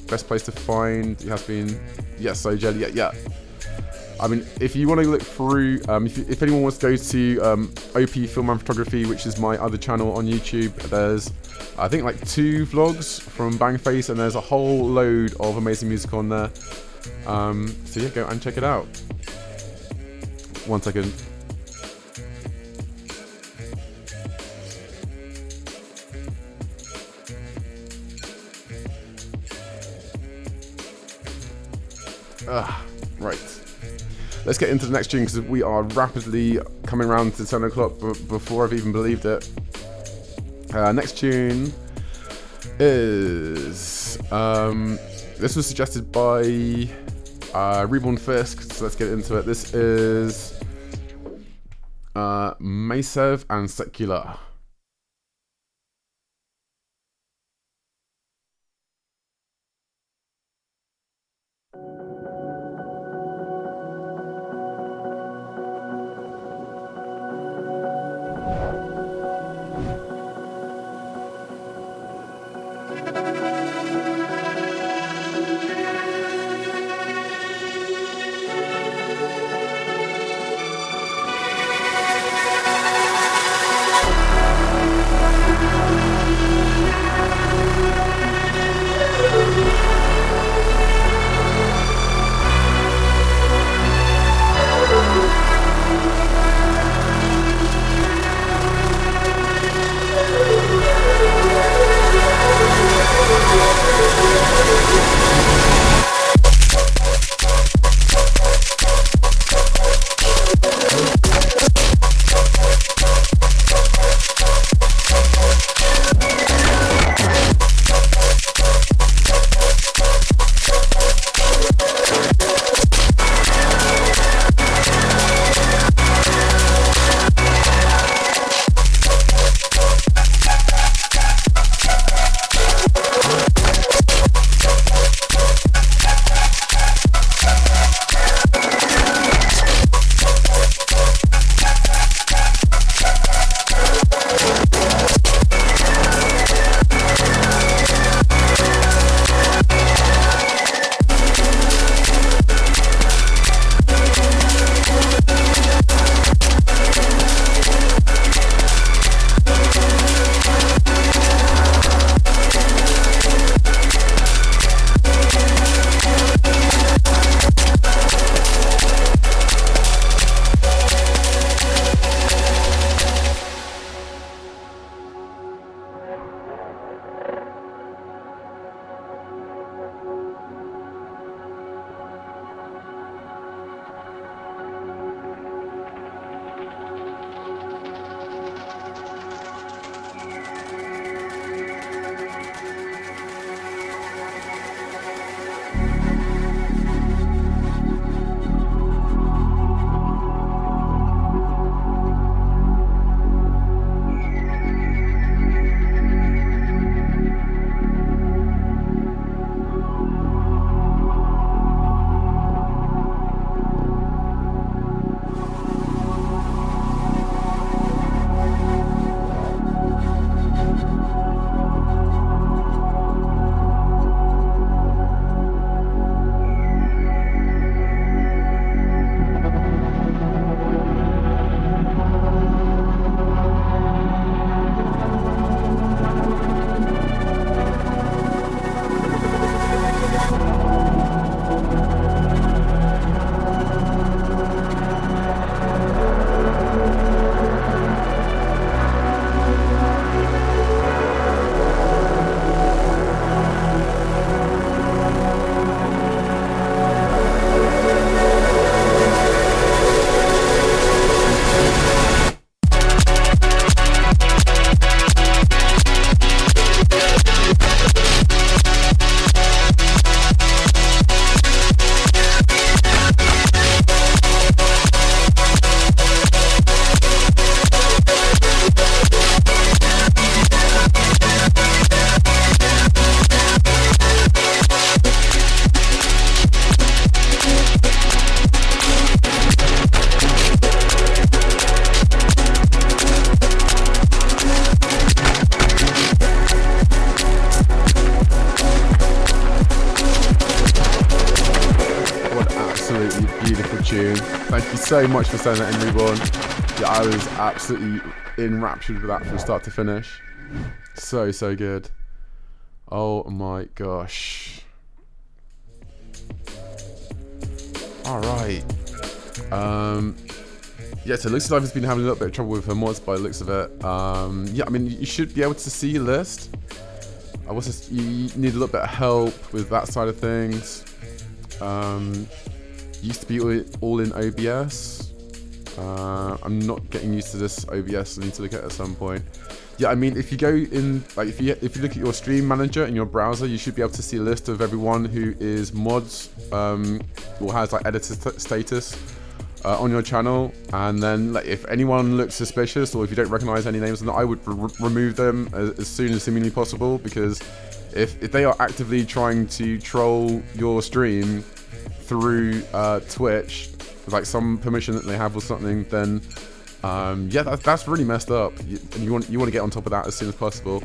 to find. It has been. Yes, so Jelly. Yeah. I mean, if you want to look through, if anyone wants to go to OP Film and Photography, which is my other channel on YouTube, there's I think like 2 vlogs from Bangface, and there's a whole load of amazing music on there. So yeah, go and check it out. 1 second. Right. Let's get into the next tune because we are rapidly coming around to 10 o'clock before I've even believed it. Next tune is... this was suggested by Reborn Fisk, so let's get into it. This is Masev and Secular. Thank you so much for saying that in, Reborn. Yeah, I was absolutely enraptured with that from start to finish. So good. Oh my gosh. Alright. Yeah, so Looks Alive has been having a little bit of trouble with her mods by the looks of it. Yeah, I mean, you should be able to see your list. You need a little bit of help with that side of things. Used to be all in OBS. I'm not getting used to this OBS. I need to look at it at some point. Yeah, I mean, if you go in, like, if you look at your stream manager in your browser, you should be able to see a list of everyone who is mods or has like editor status on your channel. And then, like, if anyone looks suspicious or if you don't recognize any names, then I would remove them as soon as humanly possible, because if they are actively trying to troll your stream through Twitch, like some permission that they have or something, then yeah, that's really messed up. And you want to get on top of that as soon as possible.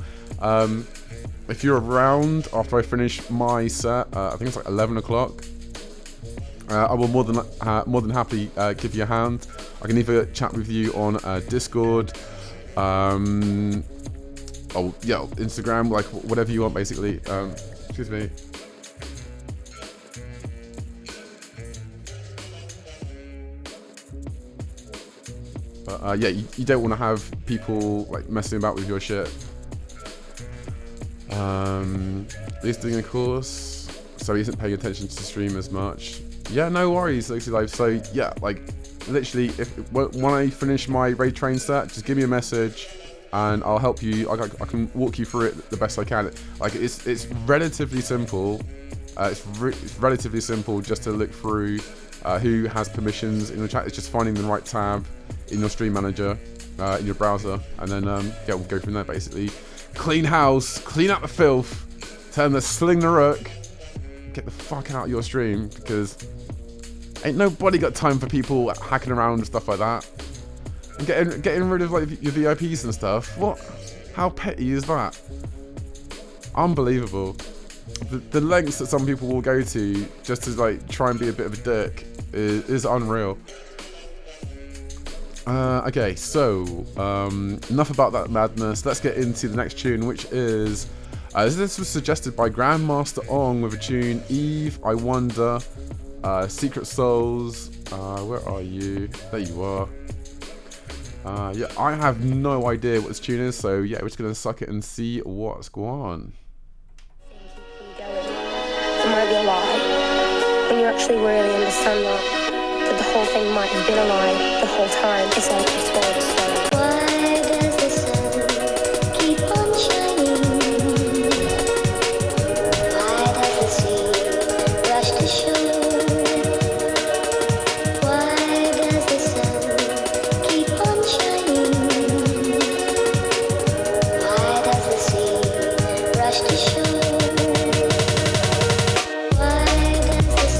If you're around after I finish my set, I think it's like 11 o'clock. I will more than happily give you a hand. I can either chat with you on Discord, Instagram, like whatever you want, basically. Excuse me. But yeah, you don't want to have people like messing about with your shit. He's doing a course, so he isn't paying attention to the stream as much. Yeah, no worries, Lucy Life. So yeah, like literally, when I finish my raid train set, just give me a message, and I'll help you. I can walk you through it the best I can. Like it's relatively simple. It's relatively simple just to look through who has permissions in the chat. It's just finding the right tab in your stream manager, in your browser, and then yeah, we'll go from there. Basically, clean house, clean up the filth, turn the sling the rook, get the fuck out of your stream, because ain't nobody got time for people hacking around and stuff like that. And getting rid of like your VIPs and stuff. What? How petty is that? Unbelievable. The lengths that some people will go to just to like try and be a bit of a dick is unreal. Okay, so enough about that madness. Let's get into the next tune, which is this was suggested by Grandmaster Ong with a tune Eve, I Wonder, Secret Souls. Where are you? There you are. Yeah, I have no idea what this tune is, so yeah, we're just gonna suck it and see what's going on. It might be a lie. When you actually really understand that the whole thing might have been a lie the whole time. It's like you swallowed a stone. Why does the sun keep on shining? Why does the sea rush to shore? Why does the sun keep on shining? Why does the sea rush to shore? Why does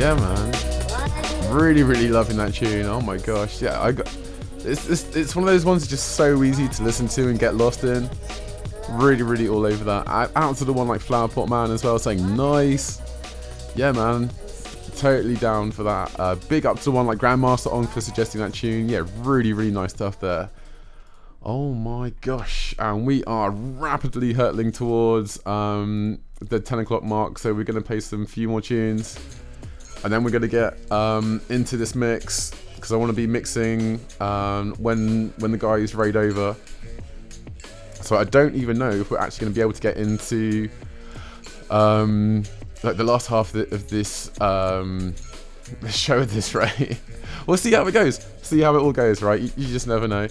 Yeah, man. Really, really loving that tune. Oh my gosh. Yeah, it's one of those ones that's just so easy to listen to and get lost in. Really, really all over that. Out to the one like Flower Pot Man as well, saying nice. Yeah, man. Totally down for that. Big up to one like Grandmaster Ong for suggesting that tune. Yeah, really, really nice stuff there. Oh my gosh. And we are rapidly hurtling towards the 10 o'clock mark. So we're going to play some few more tunes. And then we're going to get into this mix. Because I want to be mixing when the guys raid over. So I don't even know if we're actually going to be able to get into like the last half of this show at this rate. We'll see how it goes. See how it all goes, right? You just never know.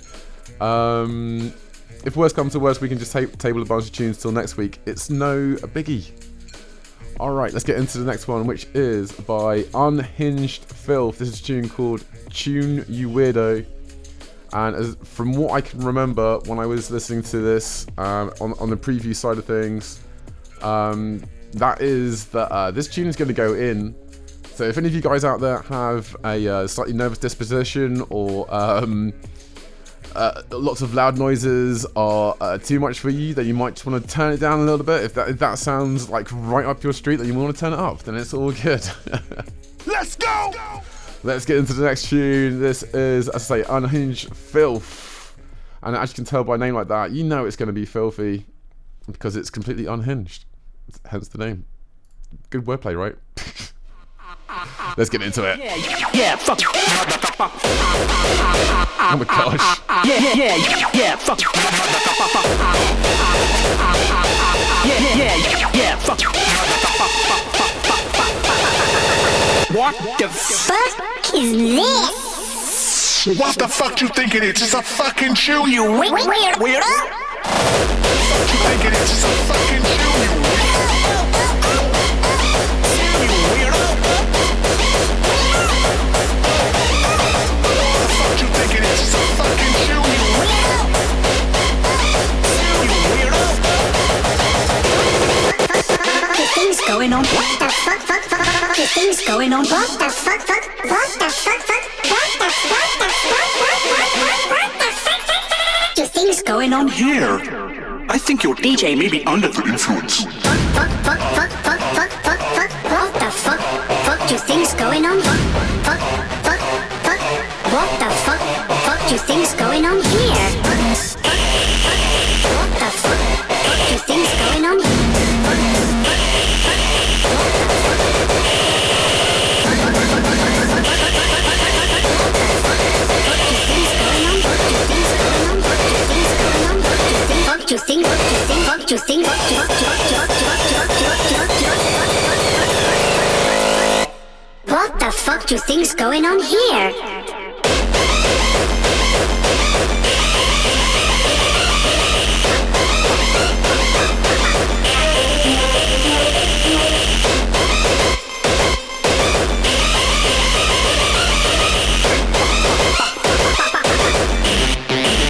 If worst comes to worst, we can just table a bunch of tunes till next week. It's no biggie. Alright, let's get into the next one, which is by Unhinged Filth. This is a tune called Tune You Weirdo. And from what I can remember when I was listening to this on the preview side of things, that is that this tune is going to go in. So if any of you guys out there have a slightly nervous disposition or lots of loud noises are too much for you, that you might just want to turn it down a little bit. If that sounds like right up your street, that you want to turn it up, then it's all good. Let's go! Let's get into the next tune. This is, as I say, Unhinged Filth. And as you can tell by a name like that, you know it's going to be filthy because it's completely unhinged. Hence the name. Good wordplay, right? Let's get into it. Yeah, fuck. Oh my gosh. Yeah, fuck. Yeah, fuck. What the fuck is this? What the fuck you think it is? It's a fucking shoe, you Weirdo? What you think it is? It's a fucking shoe, you weirdo. What you think it is? It's a fucking shoe, you weirdo. Things going on. What the fuck? Things going on. What the fuck? What the fuck? Things going on Here, I think your DJ may be under the influence. What the fuck? Do things going on? What the fuck? Do things going on here? What the fuck? Do things going on? What the fuck do things going on here?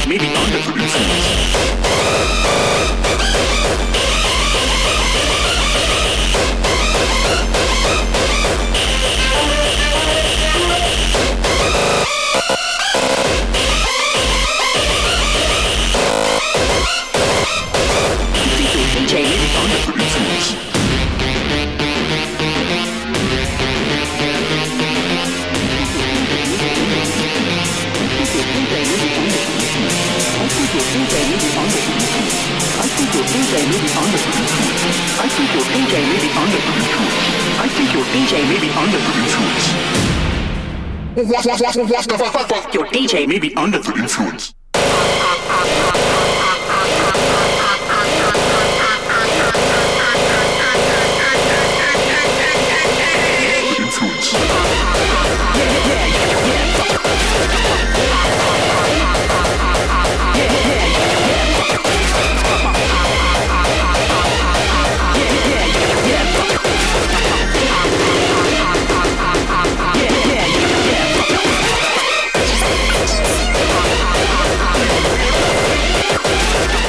Maybe under the influence. What the fuck? Your DJ may be under the influence.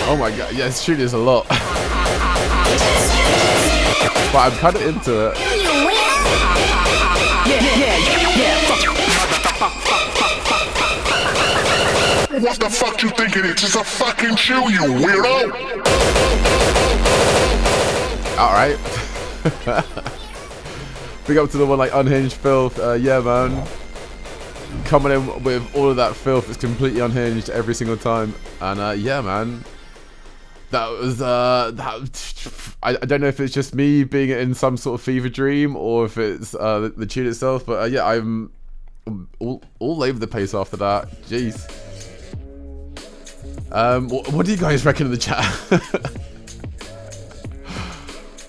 Oh my god, yeah, this tune is a lot. But I'm kind of into it. What the fuck you think it is? It's a fucking shoe, you weirdo! Alright. Big up to the one like Unhinged Filth. Yeah, man. Coming in with all of that filth. It's completely unhinged every single time. And yeah, man. That was I don't know if it's just me being in some sort of fever dream or if it's the tune itself, but yeah, I'm all over the place after that. Jeez. What do you guys reckon in the chat?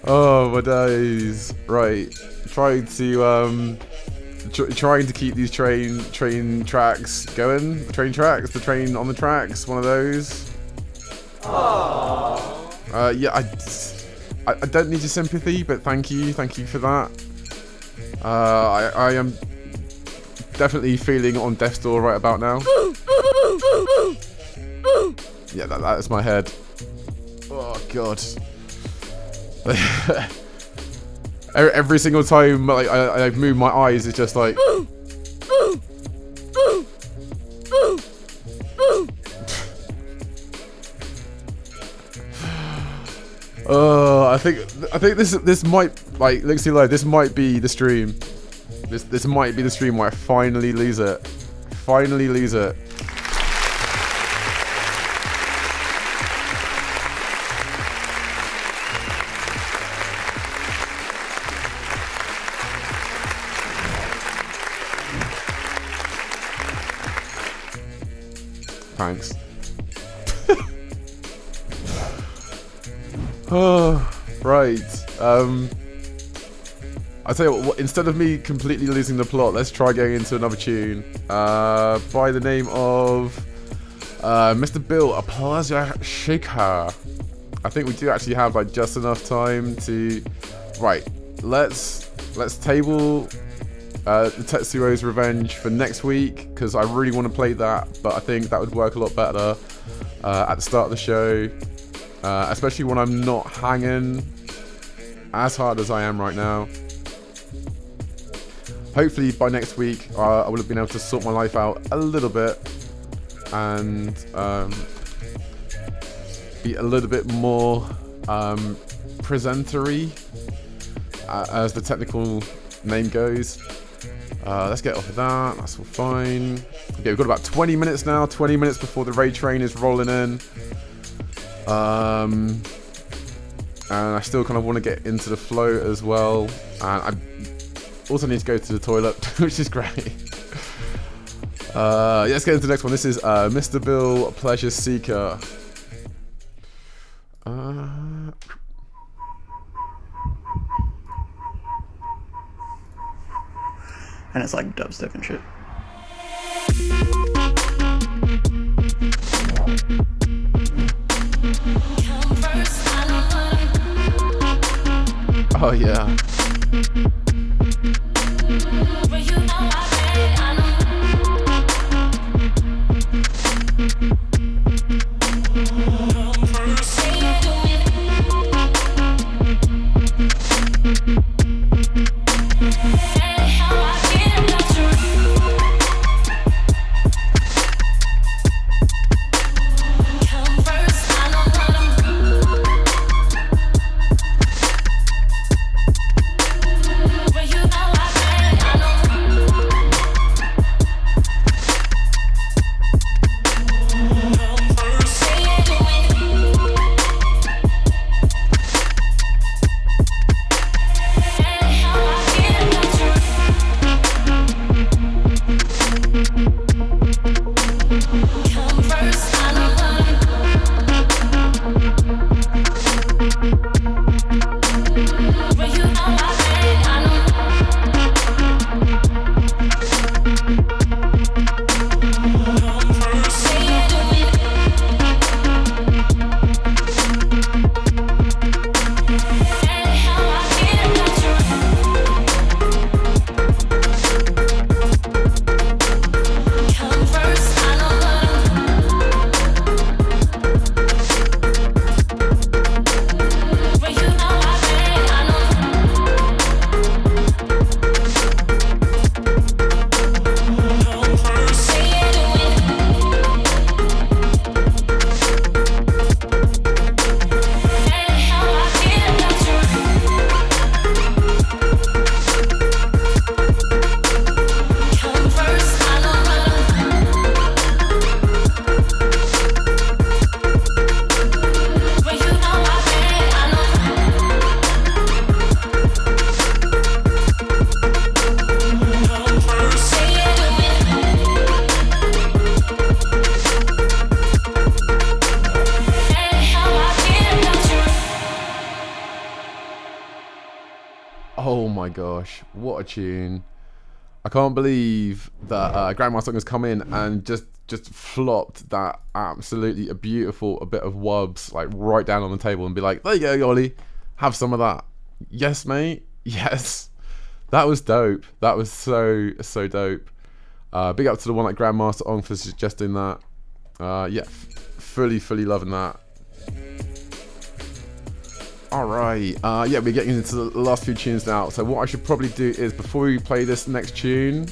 Oh my days. Right, trying to keep these train tracks going. The train tracks, the train on the tracks, one of those. Yeah, I don't need your sympathy, but thank you for that. I am definitely feeling on death's door right about now. Yeah, that's my head. Oh god. Every single time like I move my eyes, it's just like. I think this might, like, Lixie Low, this might be the stream. This might be the stream where I finally lose it. Finally lose it. Thanks. Oh, right. I tell you what, instead of me completely losing the plot, let's try going into another tune. By the name of Mr. Bill, a pleasure shaker. I think we do actually have like just enough time to. Right, let's table the Tetsuo's Revenge for next week because I really want to play that, but I think that would work a lot better at the start of the show. Especially when I'm not hanging as hard as I am right now. Hopefully by next week I will have been able to sort my life out a little bit and be a little bit more presentery, as the technical name goes. Let's get off of that, that's all fine. Okay, we've got about 20 minutes now, 20 minutes before the raid train is rolling in. And I still kind of want to get into the flow as well, and I also need to go to the toilet, which is great. Yeah, let's get into the next one. This is Mr. Bill, Pleasure Seeker. And it's like dubstep and shit. Oh yeah. Oh my gosh, what a tune. I can't believe that Grandma Song has come in and just flopped that absolutely a beautiful a bit of wubs like right down on the table and be like, there you go, Ollie, have some of that. Yes, mate. Yes. That was dope. That was so dope. Big up to the one like Grandmaster Ong for suggesting that. Yeah, fully loving that. Alright, yeah, we're getting into the last few tunes now. So what I should probably do is, before we play this next tune,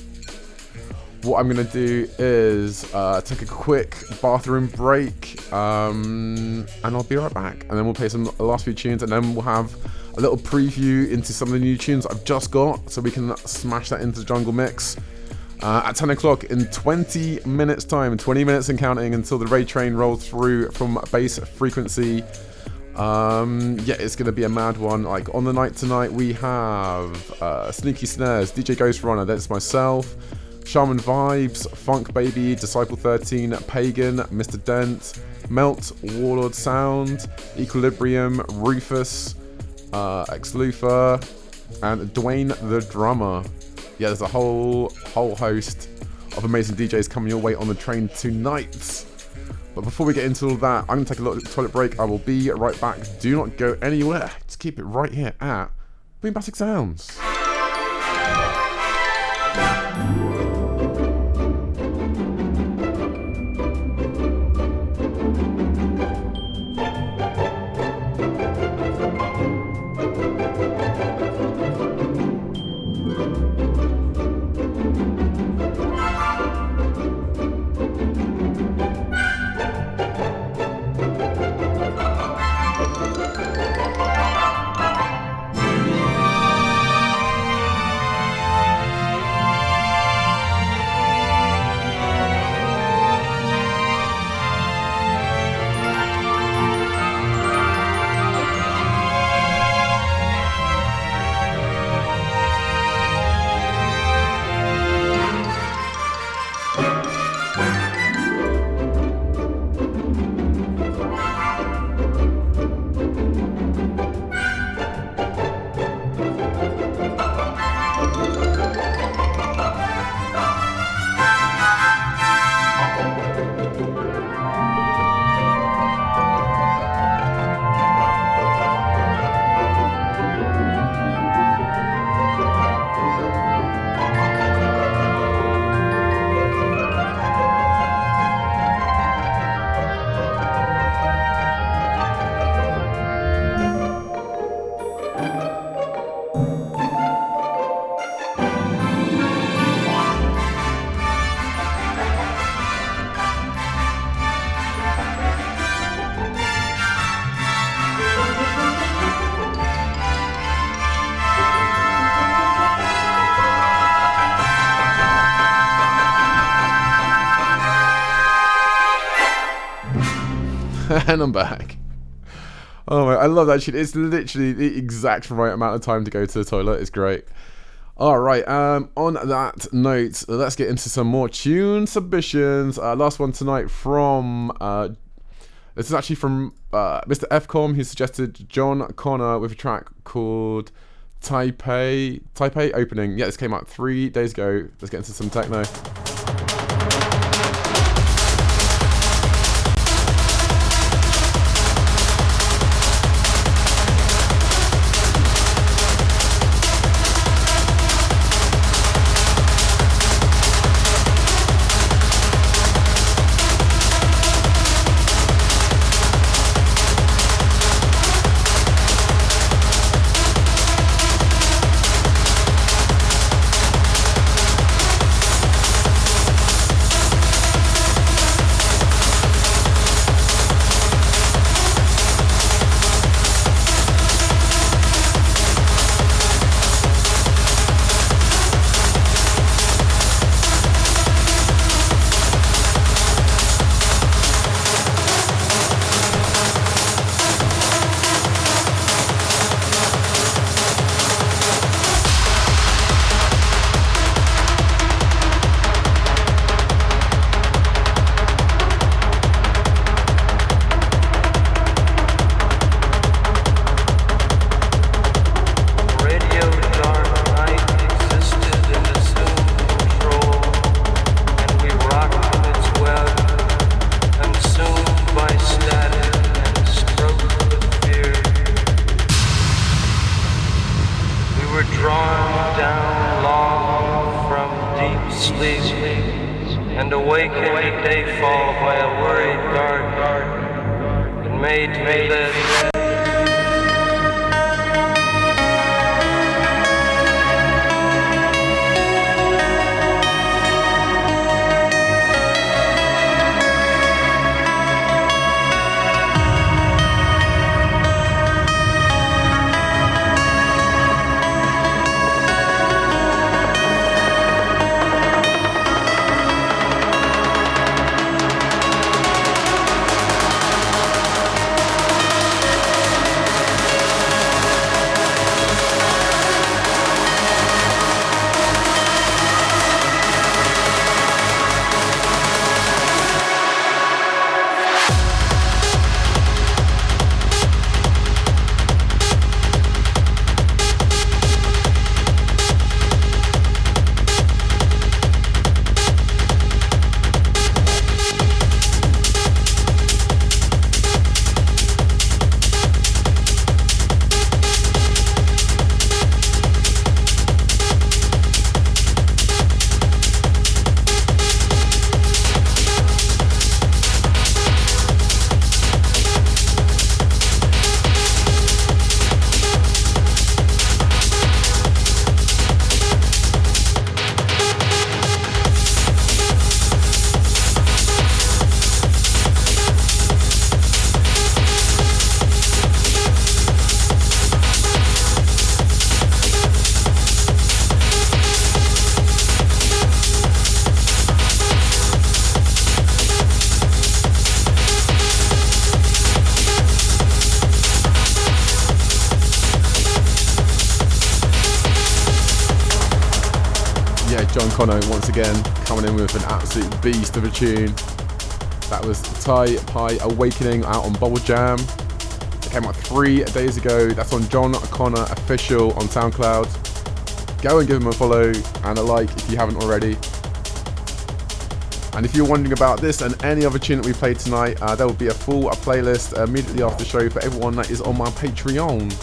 what I'm going to do is take a quick bathroom break, and I'll be right back. And then we'll play some last few tunes, and then we'll have a little preview into some of the new tunes I've just got, so we can smash that into the Jungle Mix. At 10 o'clock in 20 minutes time, 20 minutes and counting until the raid train rolls through from Bass Frequency. Yeah, it's gonna be a mad one. Like on the night tonight, we have Sneaky Snares, DJ Ghost Runner, that's myself, Shaman Vibes, Funk Baby, Disciple 13, Pagan, Mr. Dent, Melt, Warlord Sound, Equilibrium, Rufus, Ex Luthor, and Dwayne the Drummer. Yeah, there's a whole host of amazing DJs coming your way on the train tonight. But before we get into all that, I'm going to take a little toilet break. I will be right back. Do not go anywhere. Just keep it right here at Boombastic Sounds. And I'm back. Oh my, I love that shit. It's literally the exact right amount of time to go to the toilet. It's great. Alright, on that note, let's get into some more tune submissions. Last one tonight from this is actually from Mr. Fcom, who suggested John Connor with a track called Taipei Opening. Yeah, this came out 3 days ago. Let's get into some techno. drawn down long from deep sleep, and awakened at dayfall by a worried garden, and made me live. Once again, coming in with an absolute beast of a tune. That was Thai Pie Awakening out on Bubble Jam. It came out 3 days ago. That's on John Connor Official on SoundCloud. Go and give him a follow and a like if you haven't already. And if you're wondering about this and any other tune that we played tonight, there will be a full playlist immediately after the show for everyone that is on my Patreon.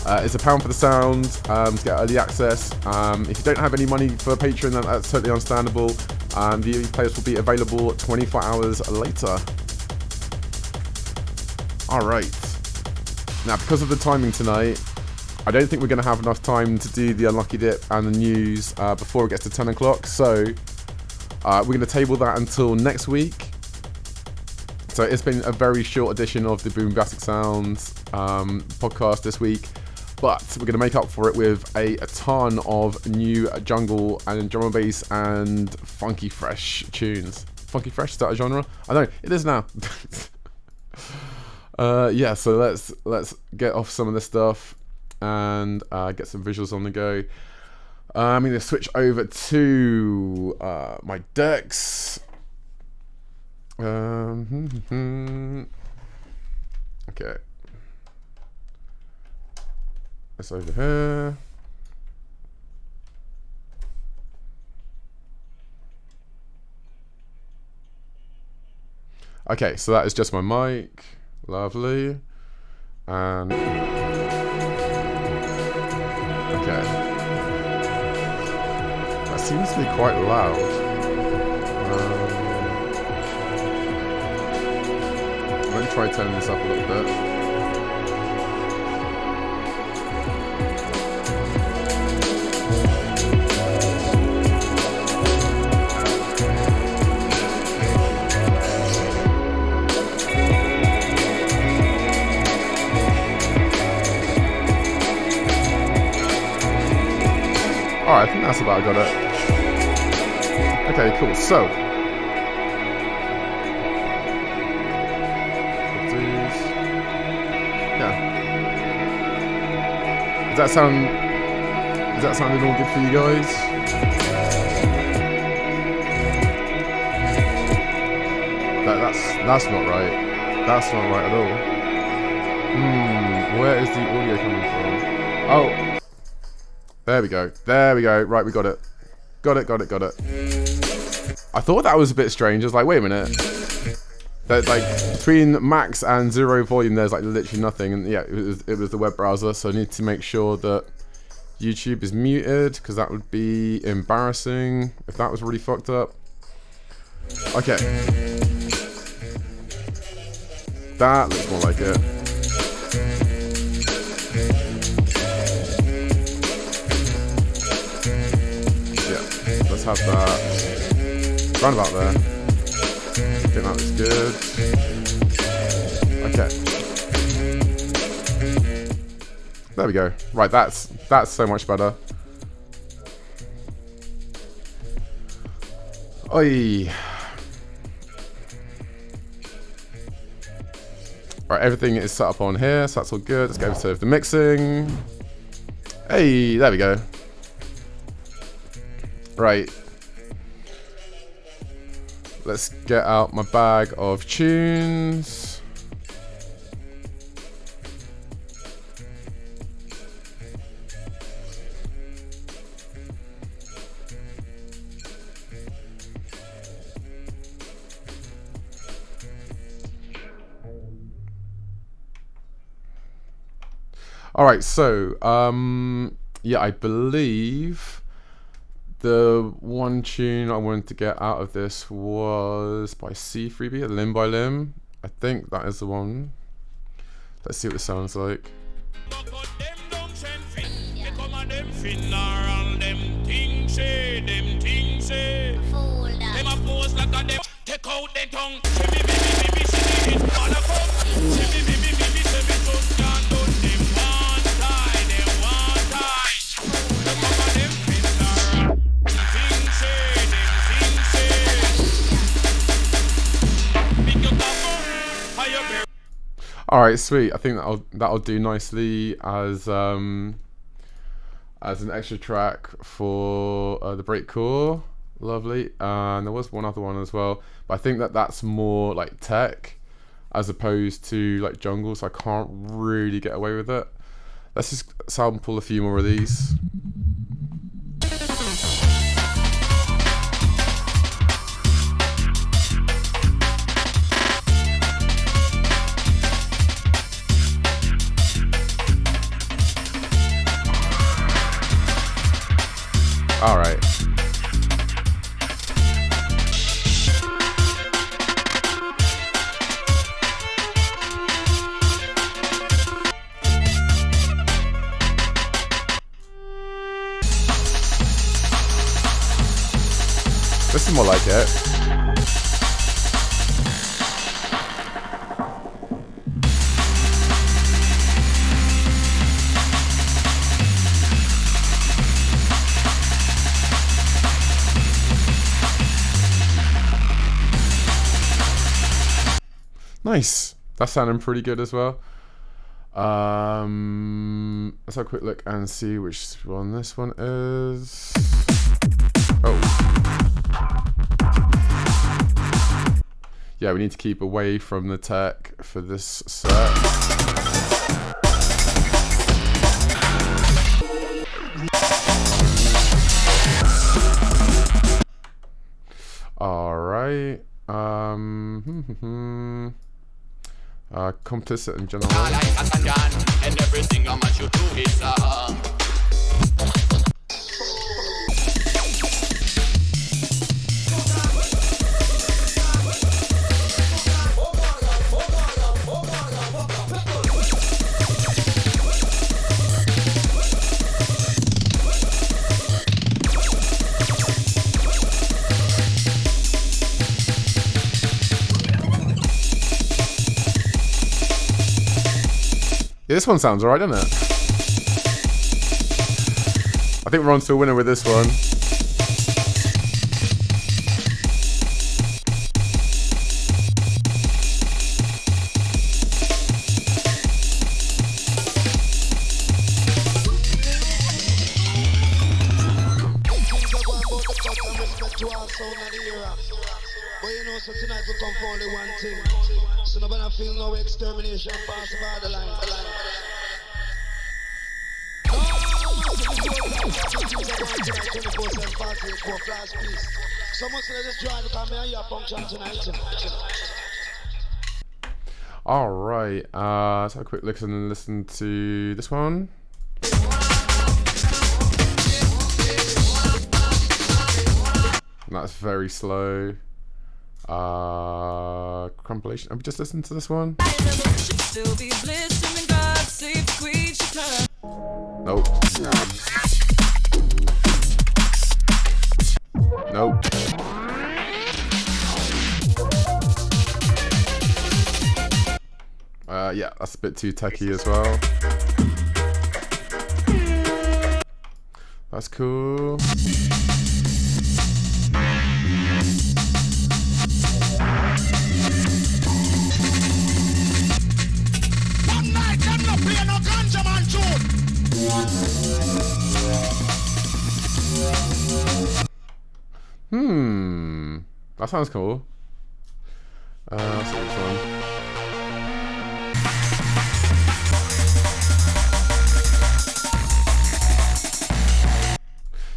It's £1 for the sound to get early access. If you don't have any money for Patreon, then that's totally understandable. The playlist will be available 24 hours later. Alright. Now, because of the timing tonight, I don't think we're going to have enough time to do the Unlucky Dip and the news before it gets to 10 o'clock. So, we're going to table that until next week. So, it's been a very short edition of the Boombastic Sounds podcast this week. But we're going to make up for it with a ton of new jungle and drum and bass and funky fresh tunes. Funky fresh, is that a genre? I don't know, it is now. Yeah, so let's get off some of this stuff and get some visuals on the go. I'm going to switch over to my decks. Okay. That's over here. Okay, so that is just my mic. Lovely. And okay. That seems to be quite loud. Let me try turning this up a little bit. Alright, I think that's about got it. Okay, cool. So, yeah. Does that sounding all good for you guys? That's not right. That's not right at all. Where is the audio coming from? Oh. There we go. There we go. Right, we got it. Got it. I thought that was a bit strange. I was like, wait a minute. That, like, between max and 0 volume, there's like literally nothing. And yeah, it was the web browser. So I need to make sure that YouTube is muted, because that would be embarrassing if that was really fucked up. Okay. That looks more like it. Yeah, let's have that round about there. I think that looks good. Okay. There we go. Right, that's so much better. Oi. Right, everything is set up on here, so that's all good. Let's go over to the mixing. Hey, there we go. Right. Let's get out my bag of tunes. All right, so yeah, I believe the one tune I wanted to get out of this was by C3B, Limb by Limb. I think that is the one. Let's see what it sounds like. All right, sweet. I think that'll do nicely as an extra track for the breakcore. Lovely. And there was one other one as well, but I think that's more like tech as opposed to like jungle, so I can't really get away with it. Let's just sample a few more of these. All right. This is more like it. Nice. That's sounding pretty good as well. Let's have a quick look and see which one this one is. Oh. Yeah, we need to keep away from the tech for this set. All right. Complicit in general. And everything I want you to is yeah, this one sounds alright, doesn't it? I think we're on to a winner with this one. But you know, so tonight we come for only one thing. So nobody feel no extermination pass by the line. So much let us drive come here, your function tonight. Alright, let's have a quick listen to this one. That's very slow. Crumpulation. Have we just listened to this one? Nope. Nope. Yeah, that's a bit too techy as well. That's cool. One night, I'm not playing no ganja man tune. That sounds cool. Let's see this one.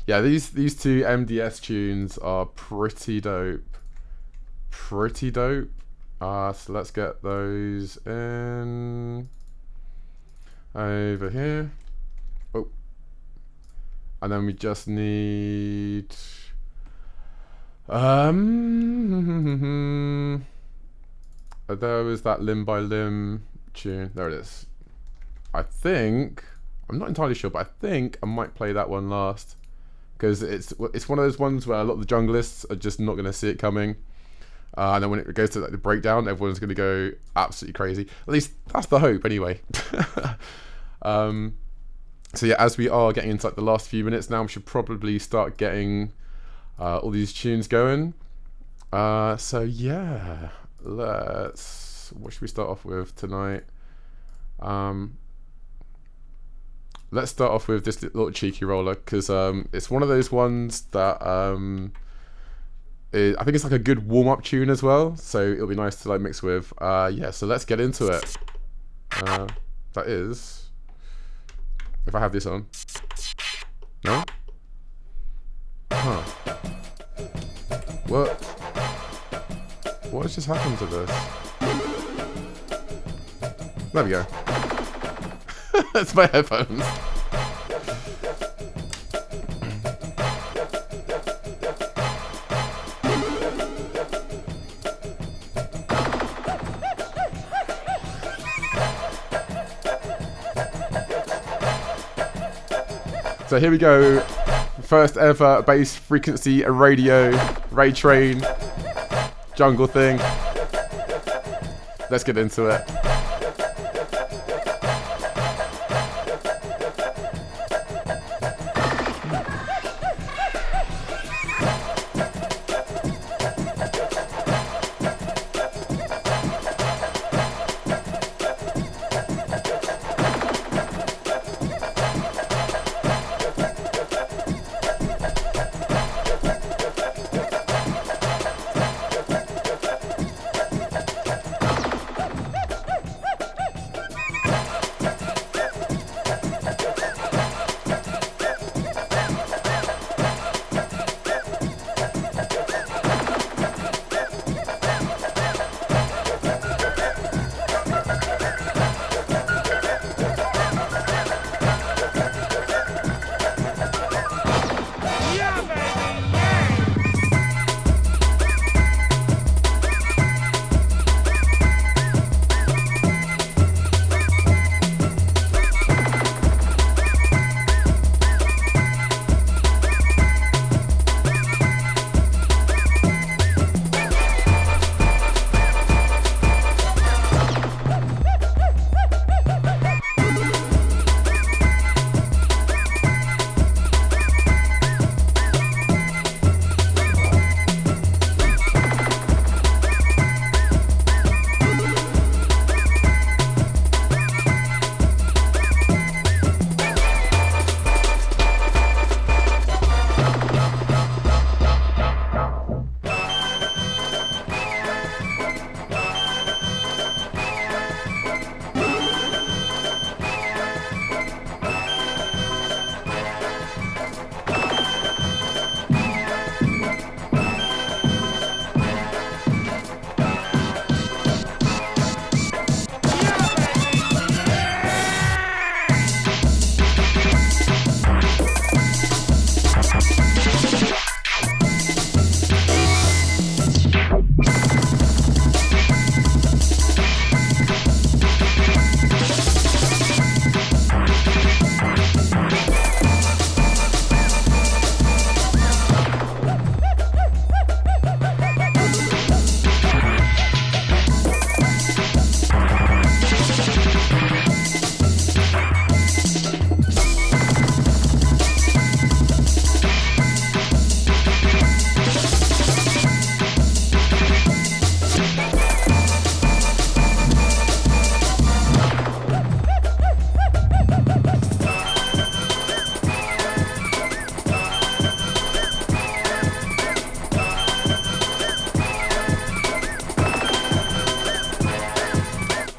Yeah, these two MDS tunes are pretty dope. Pretty dope. So let's get those in over here. Oh, and then we just need there was that limb by limb tune. There it is. I think, I'm not entirely sure, but I think I might play that one last, because it's one of those ones where a lot of the junglists are just not going to see it coming, and then when it goes to like the breakdown, everyone's going to go absolutely crazy. At least that's the hope, anyway. So yeah, as we are getting into like the last few minutes now, we should probably start getting all these tunes going. So yeah, what should we start off with tonight? Let's start off with this little cheeky roller, because it's one of those ones that I think it's like a good warm-up tune as well, so it'll be nice to like mix with. Yeah, so let's get into it. That is, if I have this on. No? Huh. What has just happened to this? There we go. That's my headphones. So here we go. First ever bass frequency radio ray train jungle thing. Let's get into it.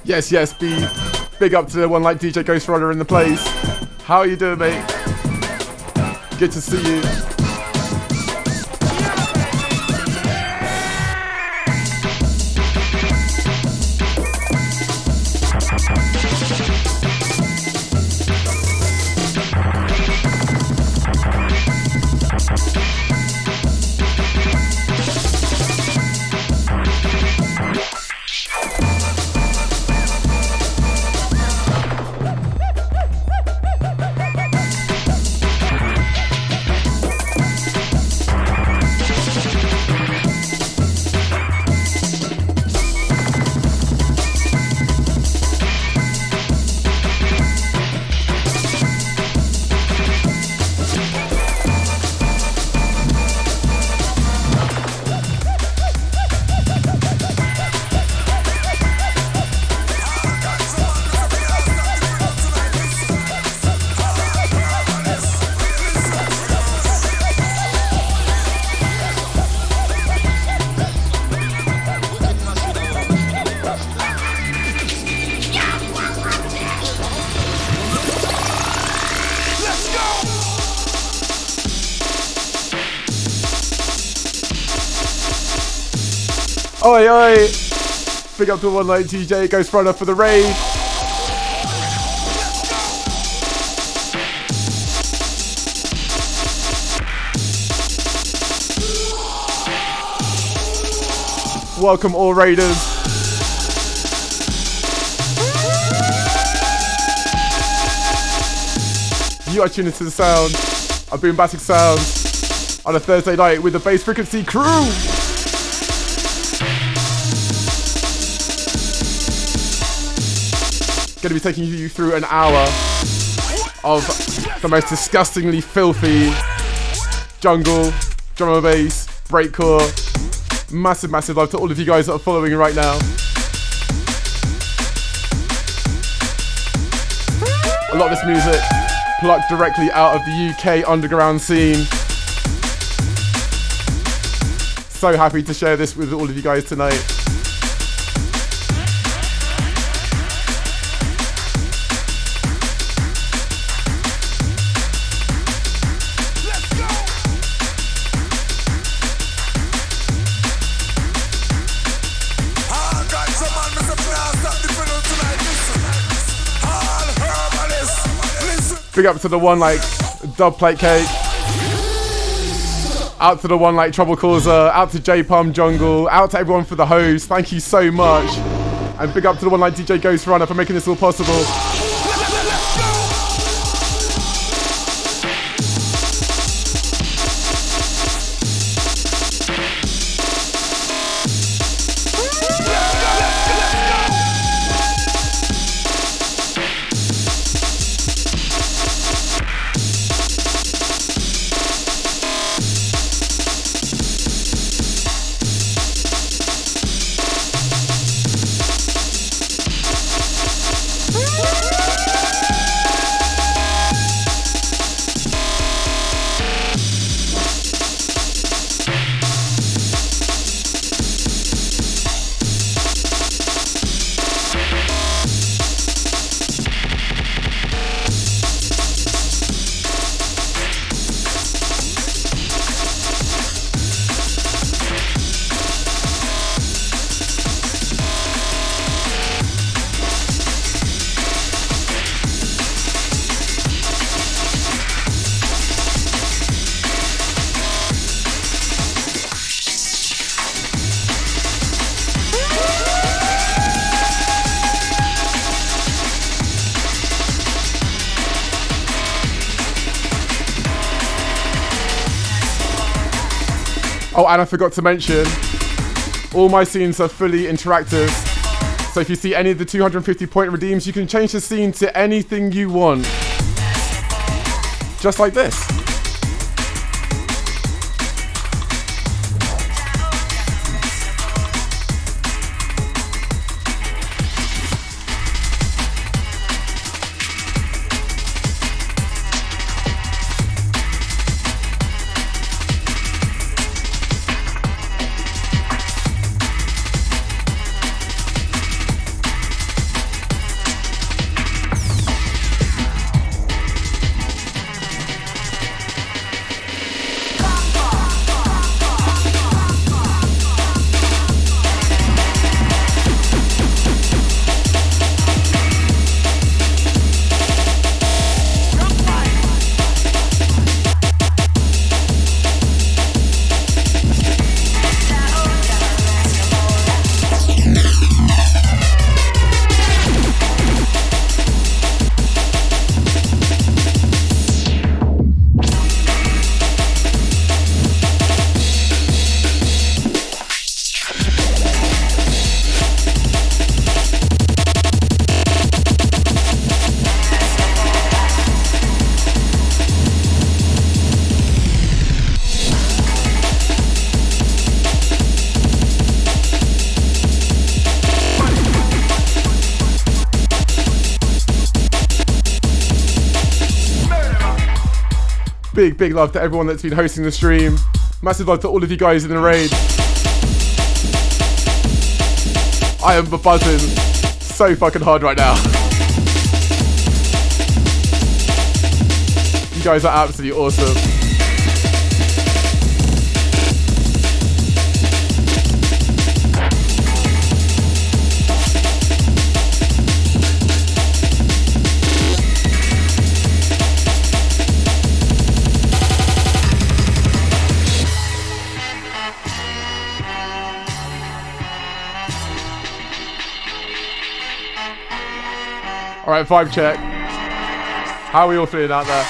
Yes, big up to the one like DJ Ghost Rider in the place. How are you doing, mate? Good to see you. Oi, oi! Big up to one like DJ Ghost Rider for the raid. Welcome all raiders. You are tuning to the sound of Boombastic Sounds on a Thursday night with the Bass Frequency crew. Going to be taking you through an hour of the most disgustingly filthy jungle, drum and bass, breakcore. Massive love to all of you guys that are following right now. A lot of this music plucked directly out of the UK underground scene. So happy to share this with all of you guys tonight. Big up to the one like Dub Plate Cake. Out to the one like Trouble Causer. Out to J Palm Jungle. Out to everyone for the host. Thank you so much. And big up to the one like DJ Ghost Runner for making this all possible. Oh, and I forgot to mention, all my scenes are fully interactive. So if you see any of the 250 point redeems, you can change the scene to anything you want. Just like this. Big love to everyone that's been hosting the stream. Massive love to all of you guys in the raid. I am buzzing so fucking hard right now. You guys are absolutely awesome. Alright, vibe check. How are we all feeling out there?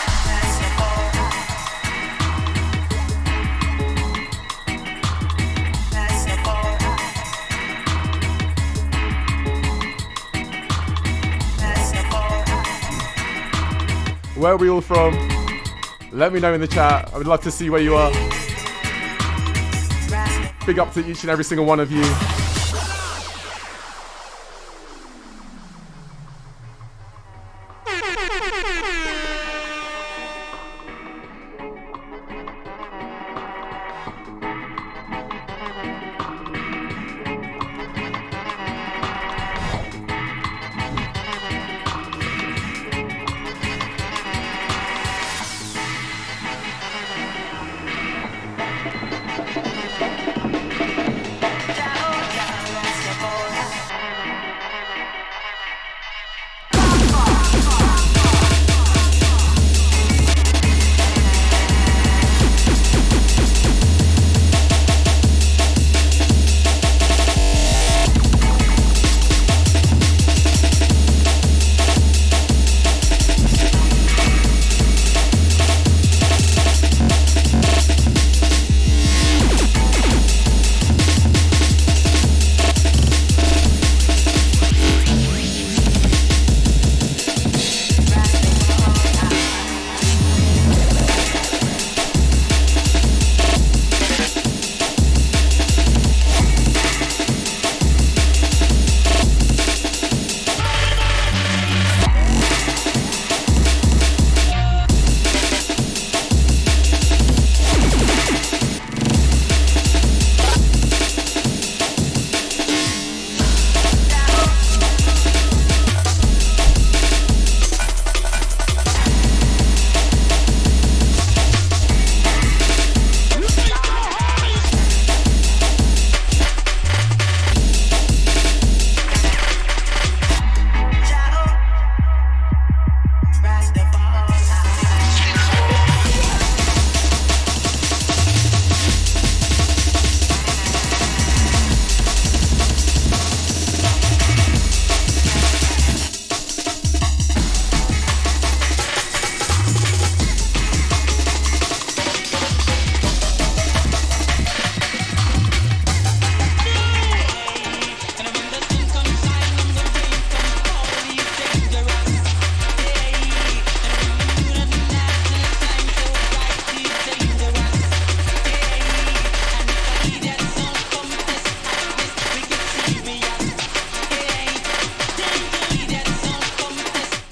Where are we all from? Let me know in the chat. I would love to see where you are. Big up to each and every single one of you.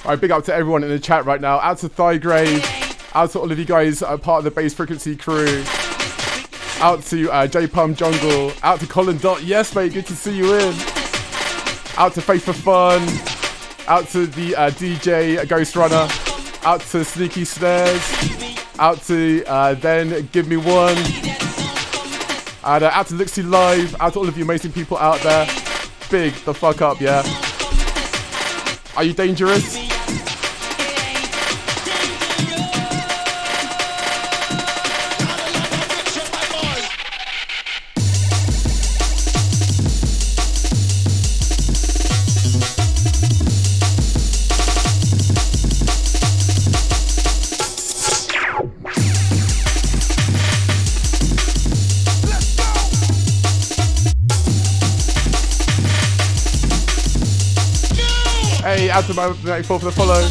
Alright, big up to everyone in the chat right now. Out to Thighgrave. Out to all of you guys part of the Bass Frequency crew. Out to J-Pum Jungle. Out to Colin Dot. Yes, mate, good to see you in. Out to Faith for Fun. Out to the DJ Ghost Runner. Out to Sneaky Snares. Out to Then Give Me One. And out to Lixie Live. Out to all of you amazing people out there. Big the fuck up, yeah. Are you dangerous? Hey, out to my 94 for the follow.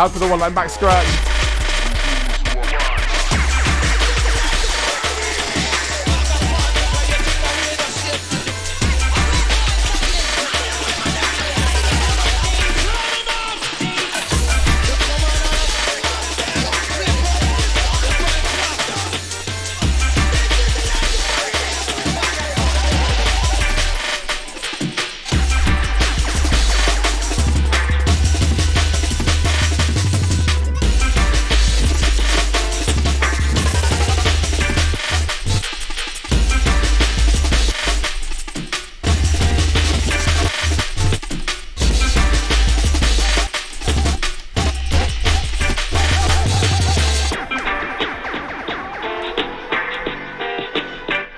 Out to the one line back scratch.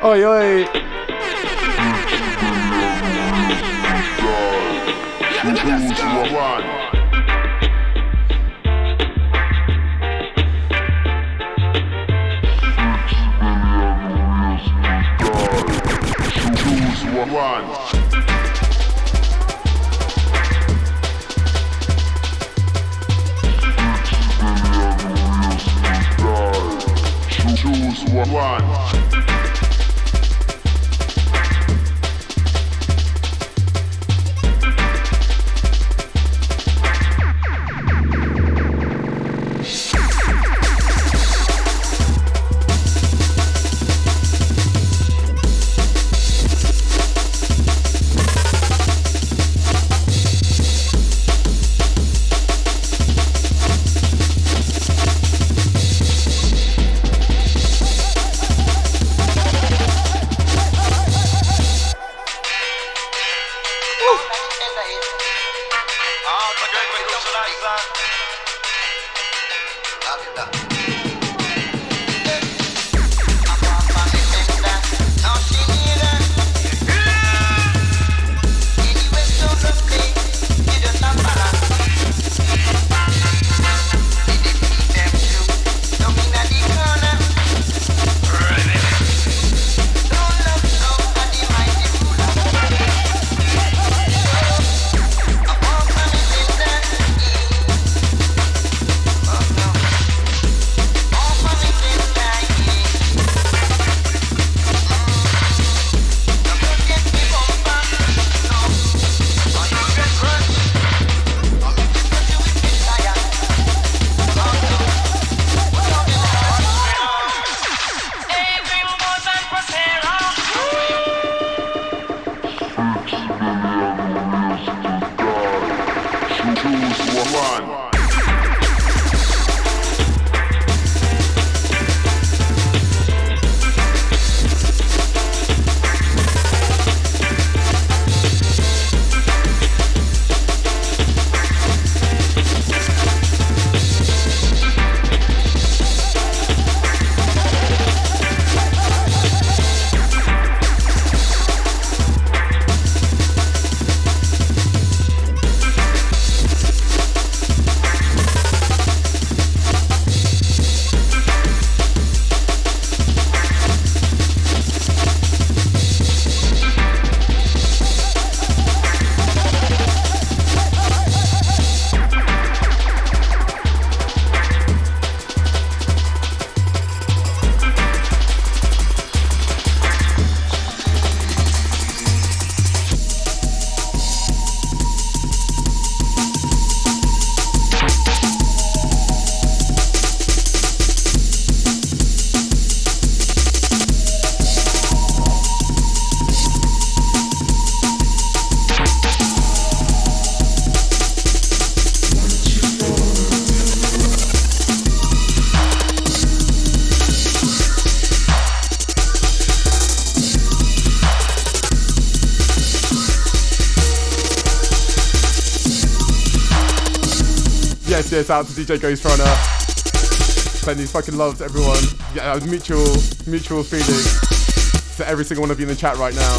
Oi, oi. Choose one. Yes, out to DJ Ghost Runner. Sending fucking love to everyone. Yeah, mutual feeling to every single one of you in the chat right now.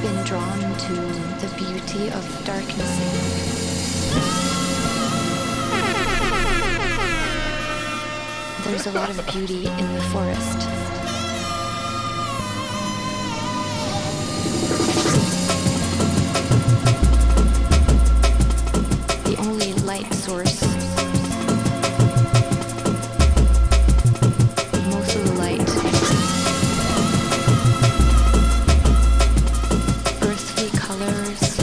been drawn to the beauty of darkness. There's a lot of beauty in the forest. The only light source, most of the light, earthly colors,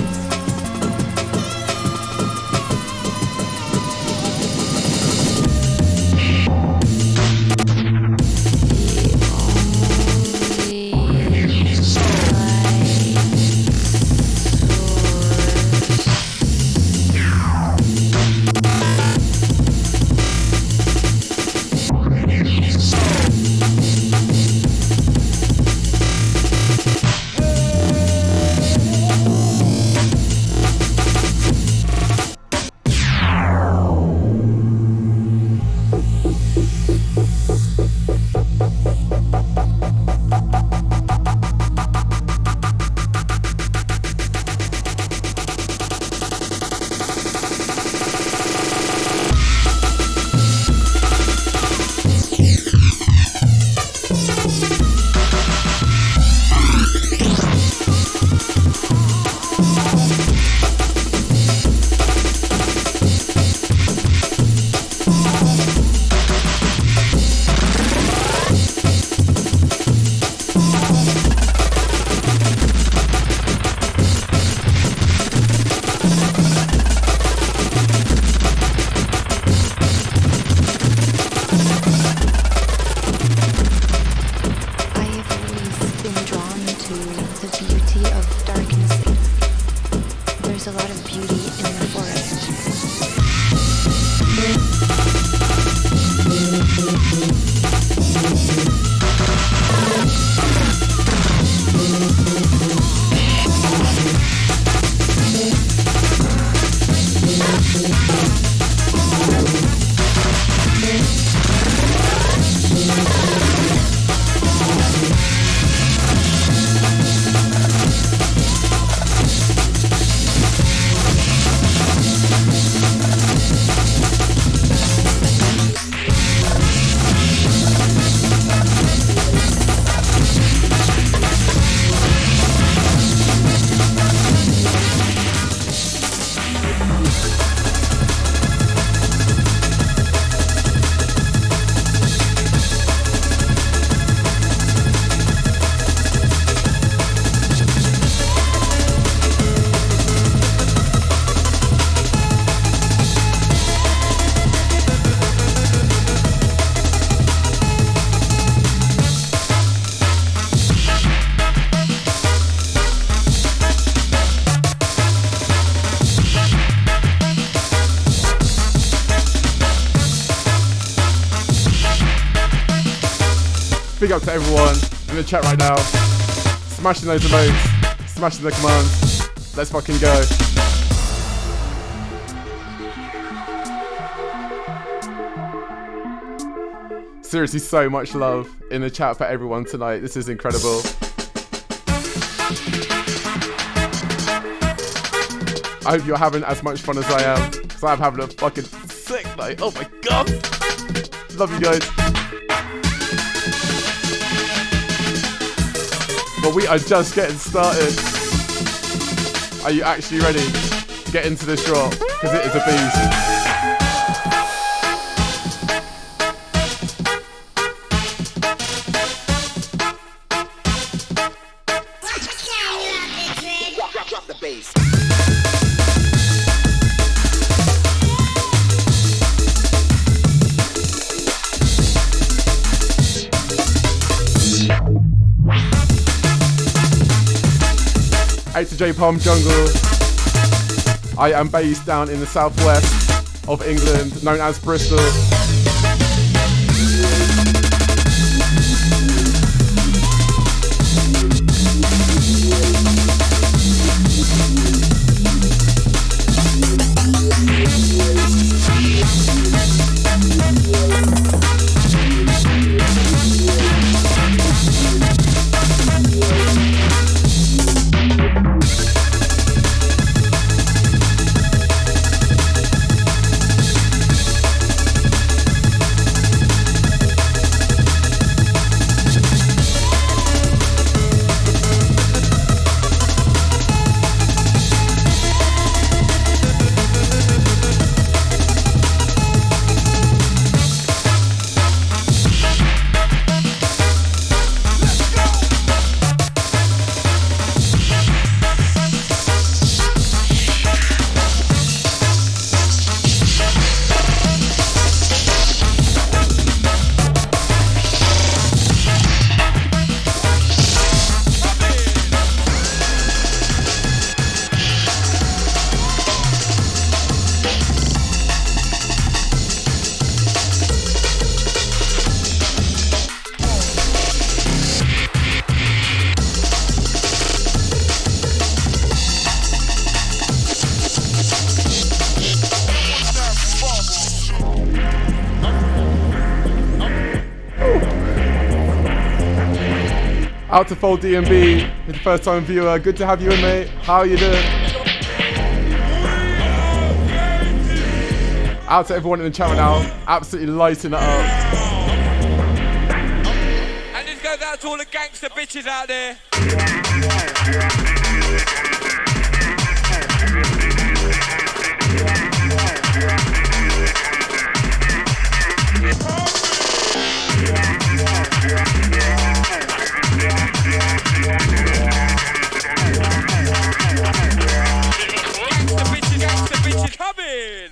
Big up to everyone in the chat right now. Smashing those emotes, smashing the commands. Let's fucking go. Seriously, so much love in the chat for everyone tonight. This is incredible. I hope you're having as much fun as I am, because I'm having a fucking sick night. Oh my god. Love you guys. But we are just getting started. Are you actually ready to get into this drop? Because it is a beast. Drop the bass. Out to J Palm Jungle. I am based down in the southwest of England, known as Bristol. Out to Fold DMB, he's a first time viewer. Good to have you in, mate. How are you doing? Out to everyone in the chat right now. Absolutely lighting it up. And this goes out to all the gangster bitches out there. Gangster bitches coming!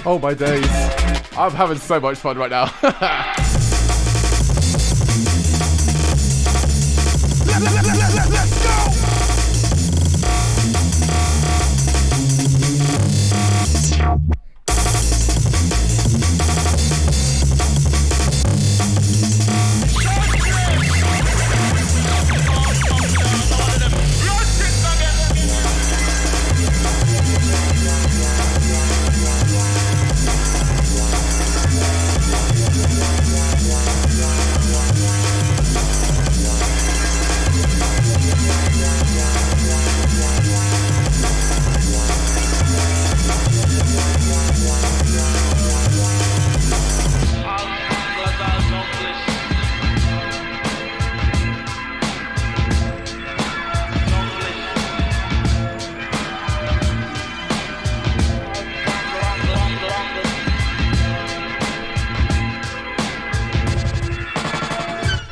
Oh my days. I'm having so much fun right now. Let's go!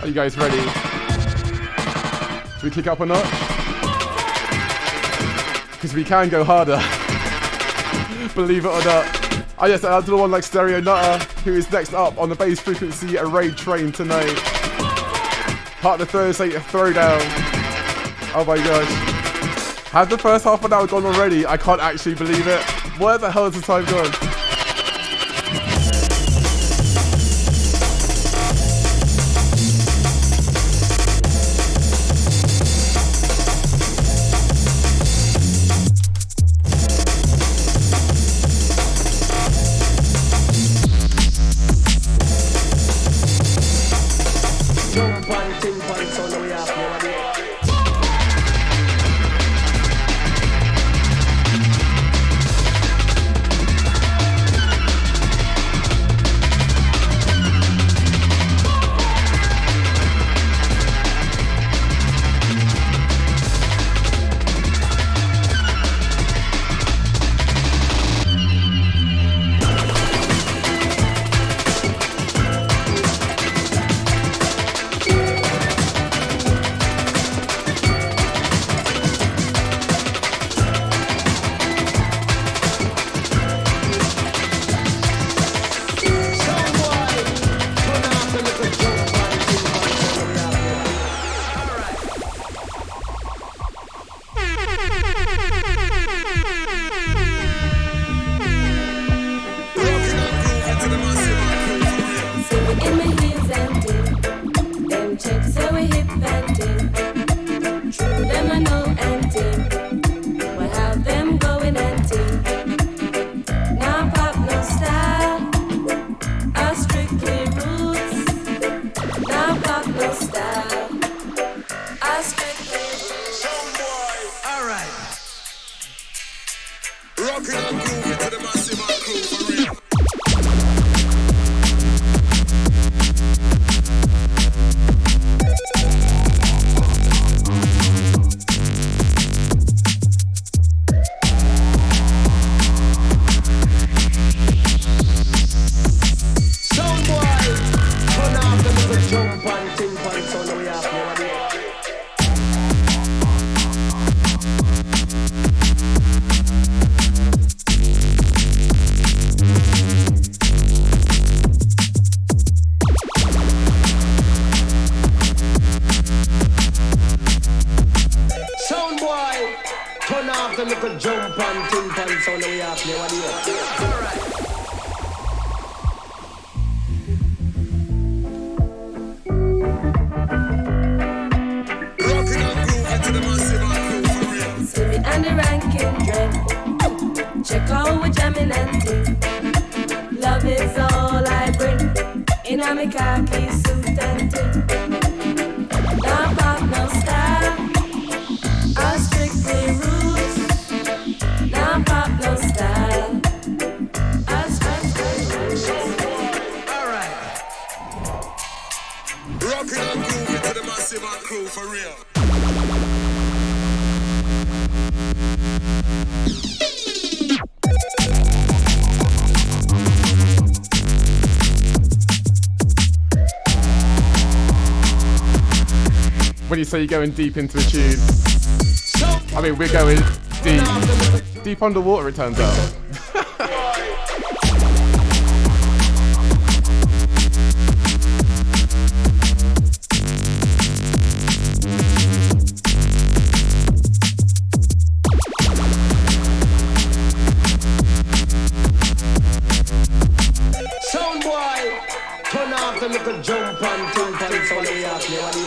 Are you guys ready? Should we kick up a notch? Because we can go harder. Believe it or not. Oh yes, and to the one like Stereo Nutter, who is next up on the bass frequency array train tonight. Part of the Thursday Throwdown. Oh my gosh. Has the first half an hour gone already? I can't actually believe it. Where the hell has the time gone? no style. I strictly Alright. Rockin' and grooving to the massive and crew for real. When you say you're going deep into a tune, I mean, we're going deep underwater, it turns out. Sound boy, turn off the little jump and jump and sound we have here. What do you?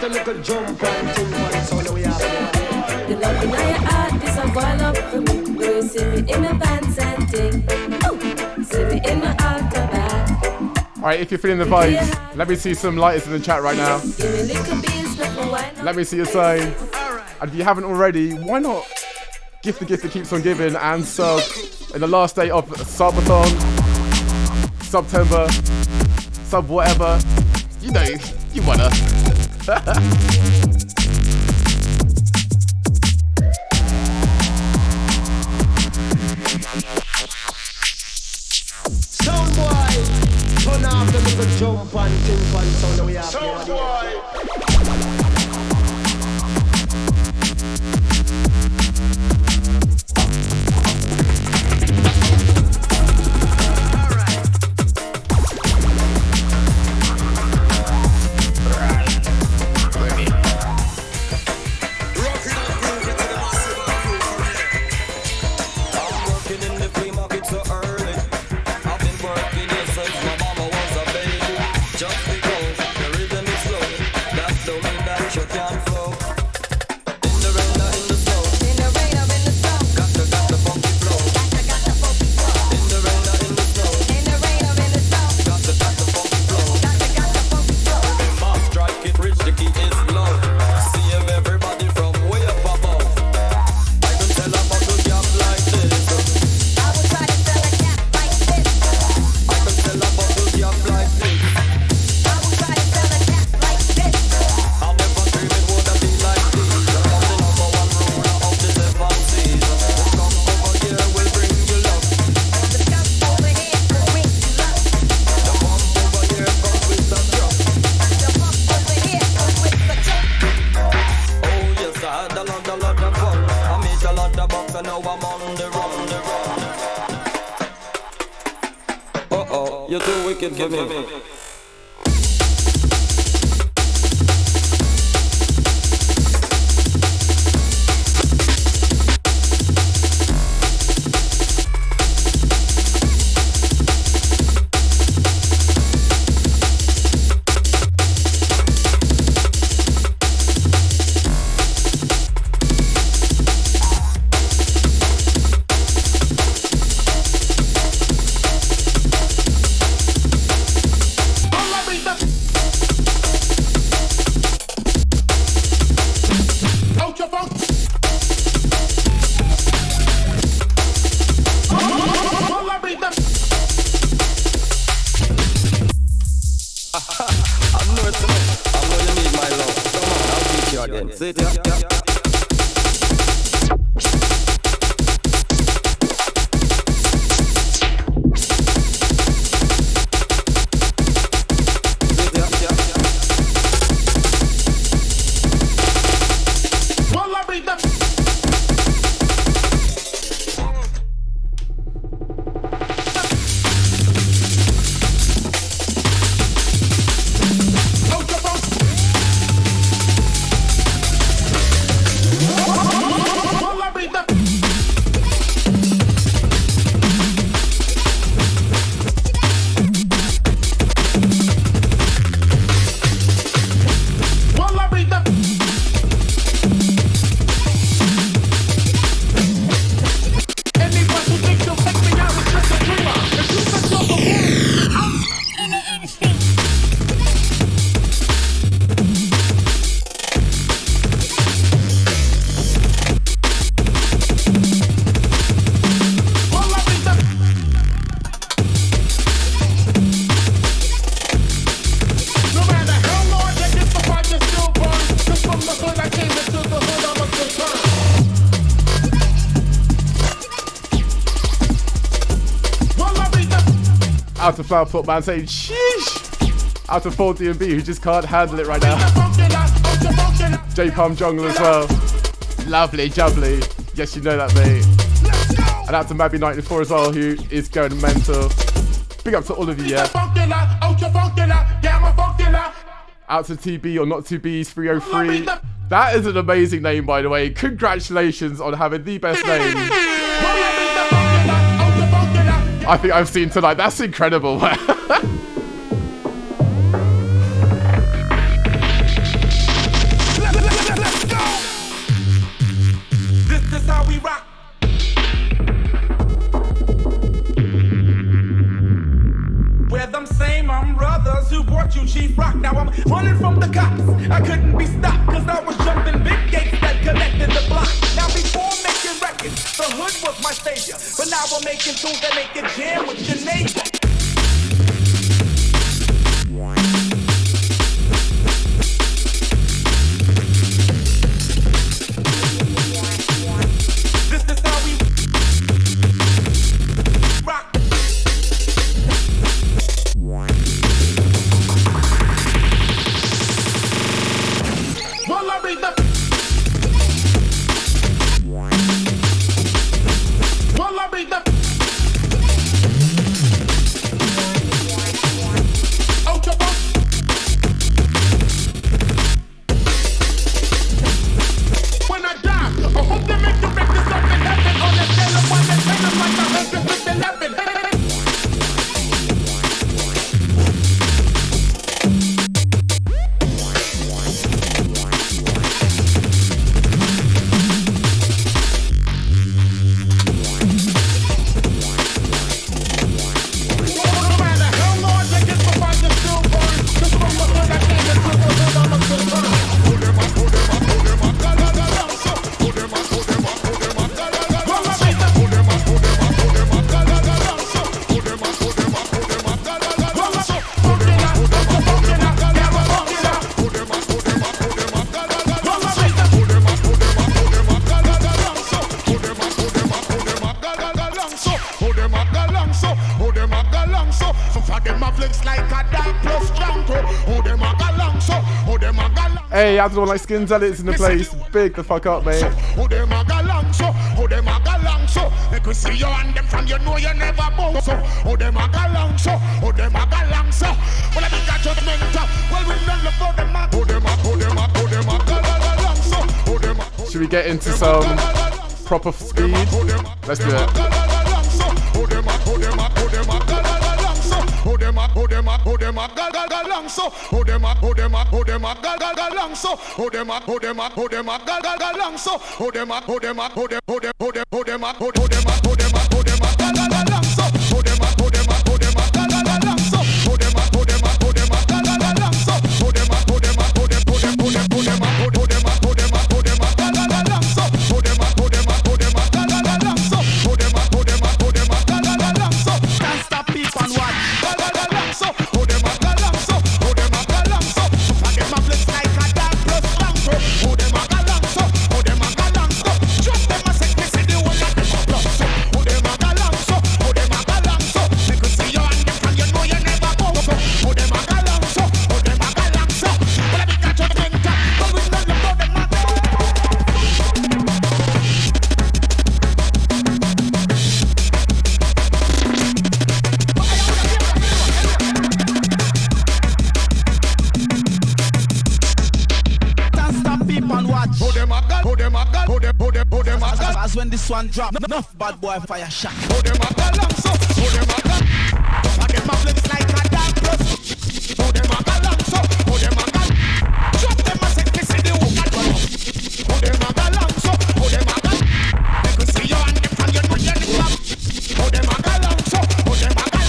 Little jump and jump and sound we have here. The love in your heart is a boil up for me. When you see me in a dance and thing, see me in my altar bag. Alright, if you're feeling the vibes, let me see some lighters in the chat right now. Let me see your sign. And if you haven't already, why not gift the gift that keeps on giving and sub in the last day of Subathon, September, sub whatever. You know, you wanna. Sound boy, turn off the little jump and jump and sound we have here. Sound boy. You're too wicked for me. again. See it, yeah. Out of Flower Foot Man saying sheesh. Out of 4D and B who just can't handle it right now. J Palm Jungle as well. Lovely jubbly. Yes, you know that, mate. And out to Mabby94 as well, who is going mental. Big up to all of you, yeah. Out to TB or not 2B's 303. That is an amazing name, by the way. Congratulations on having the best name I think I've seen tonight. That's incredible. Let's go. This is how we rock. We're them same brothers who brought you Chief Rock. Now I'm running from the cops. I couldn't be stopped because I was jumping big gates that connected the block. Now before making records, the hood was my savior. But now I'm making tunes that make you jam with your neighbor. This is how we rock. Well, I read the when I die, I hope they make the records up in heaven on the scale of 1 to 10. I'm like 100 with 11. Hey, I don't like Skins Edits in the place. Big the fuck up, mate. Who them a go long so? Who them a go long so? Make we see you and them from you know you never bow so. Who them a go long so? Who them a go long so? Well, I think I judgment. Well, we don't look for them a. Who them a go long so? Who them a? Should we get into some proper speed? Let's do it. Who them a go long so? Who them a go long so? Who them a go long so? Who them a go long so? Who them a go long so? Who them a go long so? Who them a Who this one drop. Enough bad boy fire shot. How them a go long so? How them a go? I get my flex like a dark plus. How them a go long so? How them a go? Drop them a set, kiss the hook and run up. How them a go long so? How them a go? Make we see you and them and you know you're the club. How them a go long so? How them a go?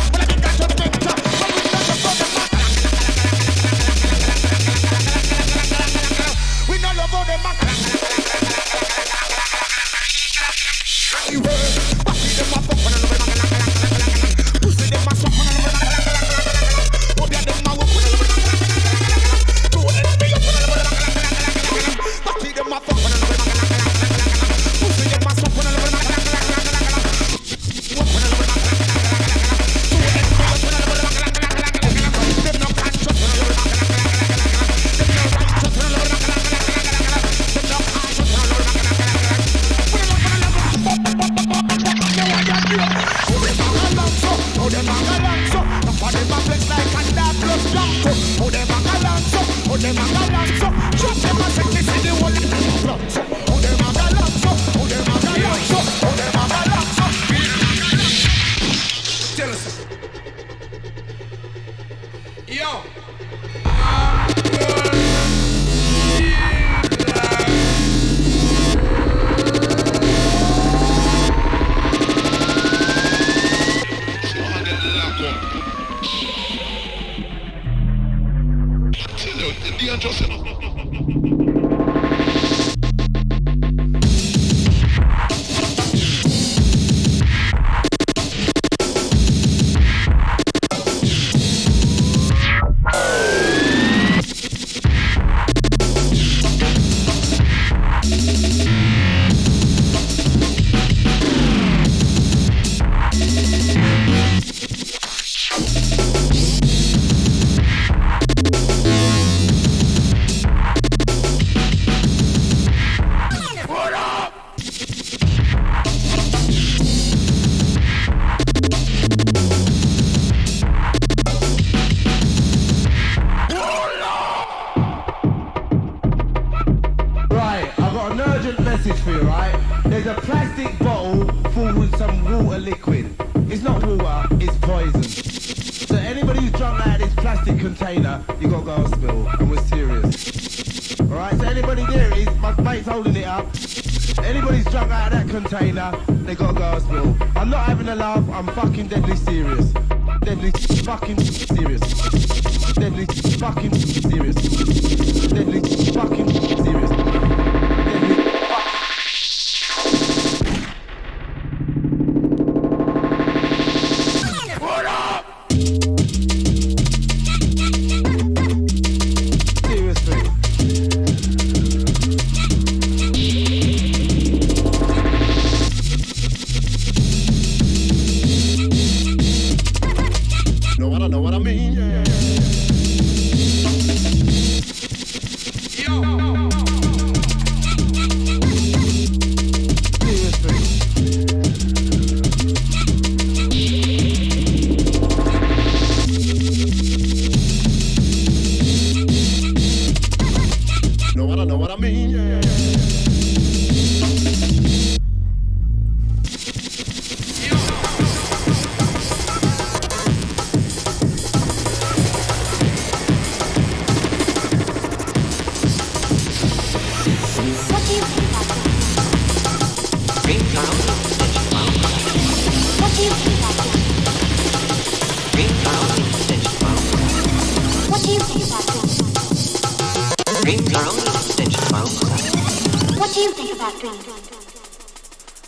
Well, I think I just went up. But we know just how them a. We know love how them a.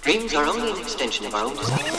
Dreams are only an extension of our own desire.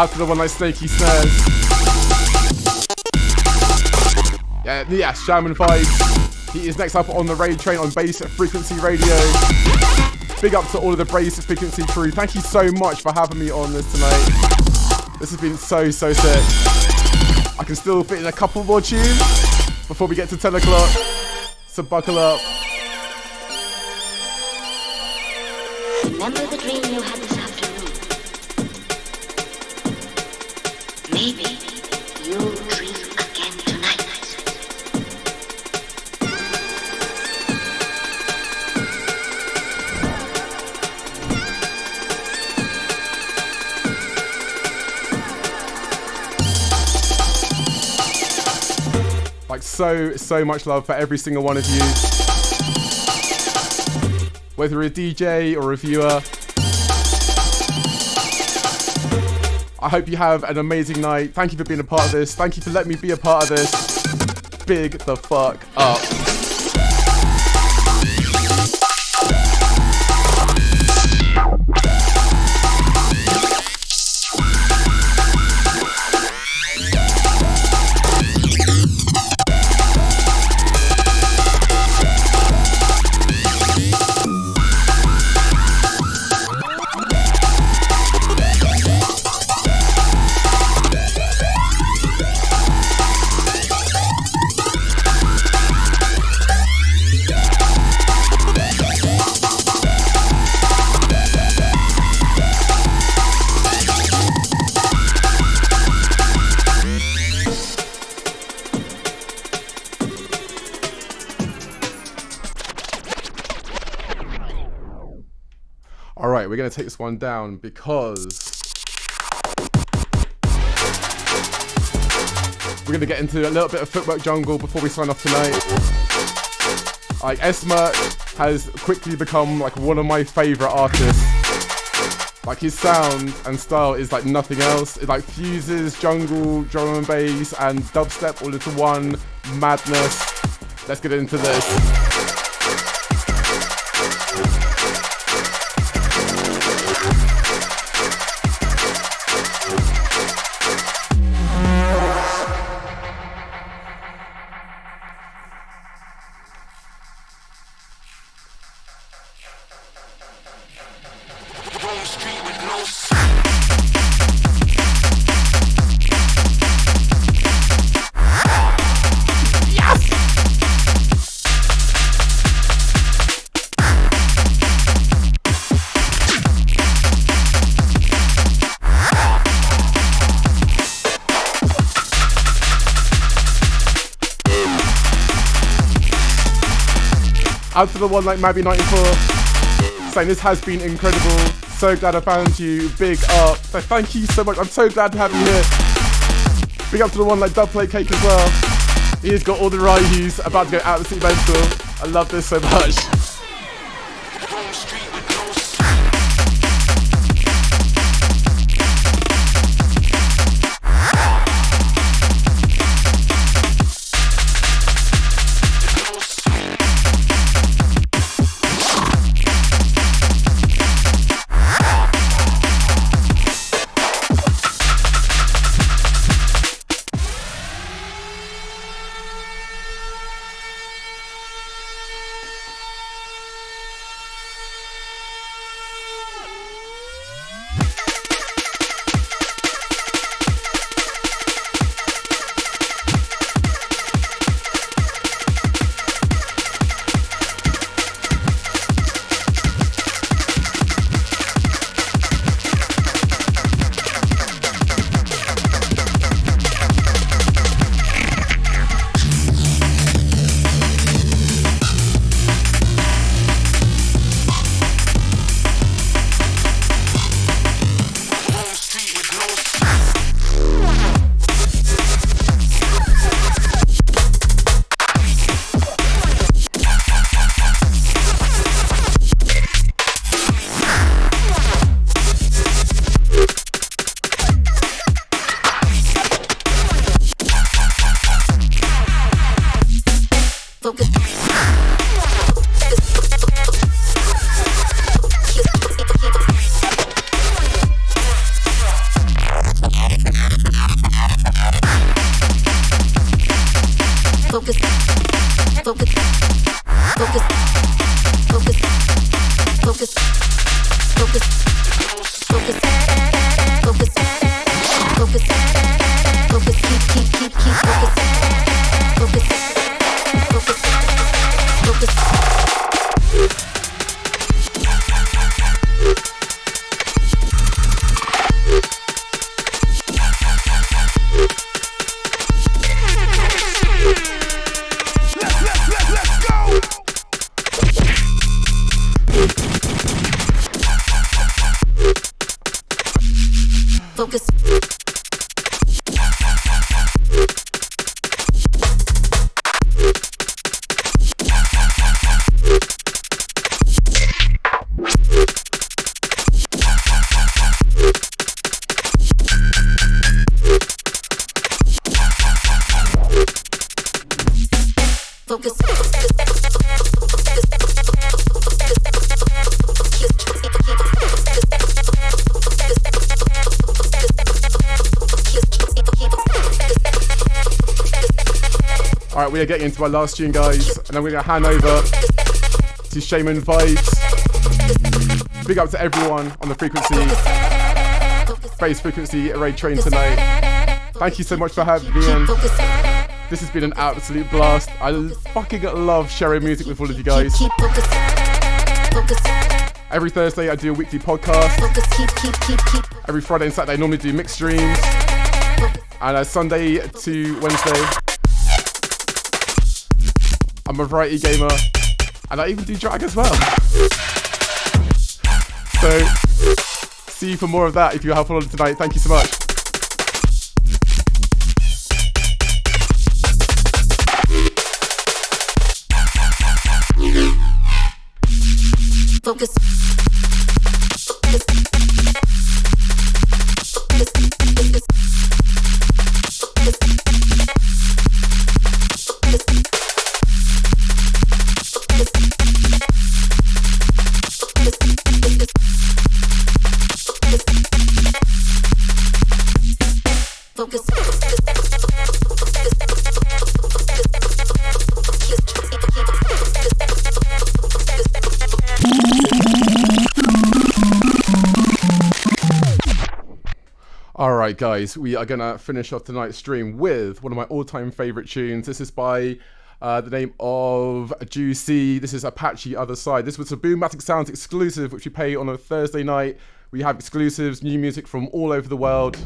Out to the one like Snaky Snares. Yeah, Shaman Vibes. He is next up on the raid train on Bass Frequency Radio. Big up to all of the Bass Frequency crew. Thank you so much for having me on this tonight. This has been so sick. I can still fit in a couple more tunes before we get to 10 o'clock. So buckle up. Remember the dream you had this afternoon? Maybe you'll dream again tonight. Like so much love for every single one of you. Whether you're a DJ or a viewer. I hope you have an amazing night. Thank you for being a part of this. Thank you for letting me be a part of this. Big the fuck up. Alright, we're going to take this one down because we're going to get into a little bit of footwork jungle before we sign off tonight. Like, Esma has quickly become like one of my favourite artists. Like, his sound and style is like nothing else. It like fuses jungle, drum and bass and dubstep all into one madness. Let's get into this. Out to the one like Mabby94, saying this has been incredible. So glad I found you. Big up. So thank you so much. I'm so glad to have you here. Big up to the one like Dubplate Cake as well. He has got all the Ryus about to go absolutely mental. I love this so much. Focus. Focus. Focus. Focus. Focus. Focus. Focus. Focus. Focus. Focus. Keep focus. Focus. Focus. Focus. Focus. Focus. Alright, we are getting into my last tune, guys, and then we're going to hand over to Shaman Vibes. Big up to everyone on the frequency, bass frequency array train tonight. Thank you so much for having me in. This has been an absolute blast. I fucking love sharing music with all of you guys. Every Thursday I do a weekly podcast. Every Friday and Saturday I normally do mixed streams. And Sunday to Wednesday I'm a variety gamer. And I even do drag as well. So see you for more of that if you have followed tonight. Thank you so much. Focus. Alright guys, we are going to finish off tonight's stream with one of my all-time favourite tunes. This is by the name of Juicy. This is Apache Other Side. This was a Boombastic Sounds exclusive, which we play on a Thursday night. We have exclusives, new music from all over the world.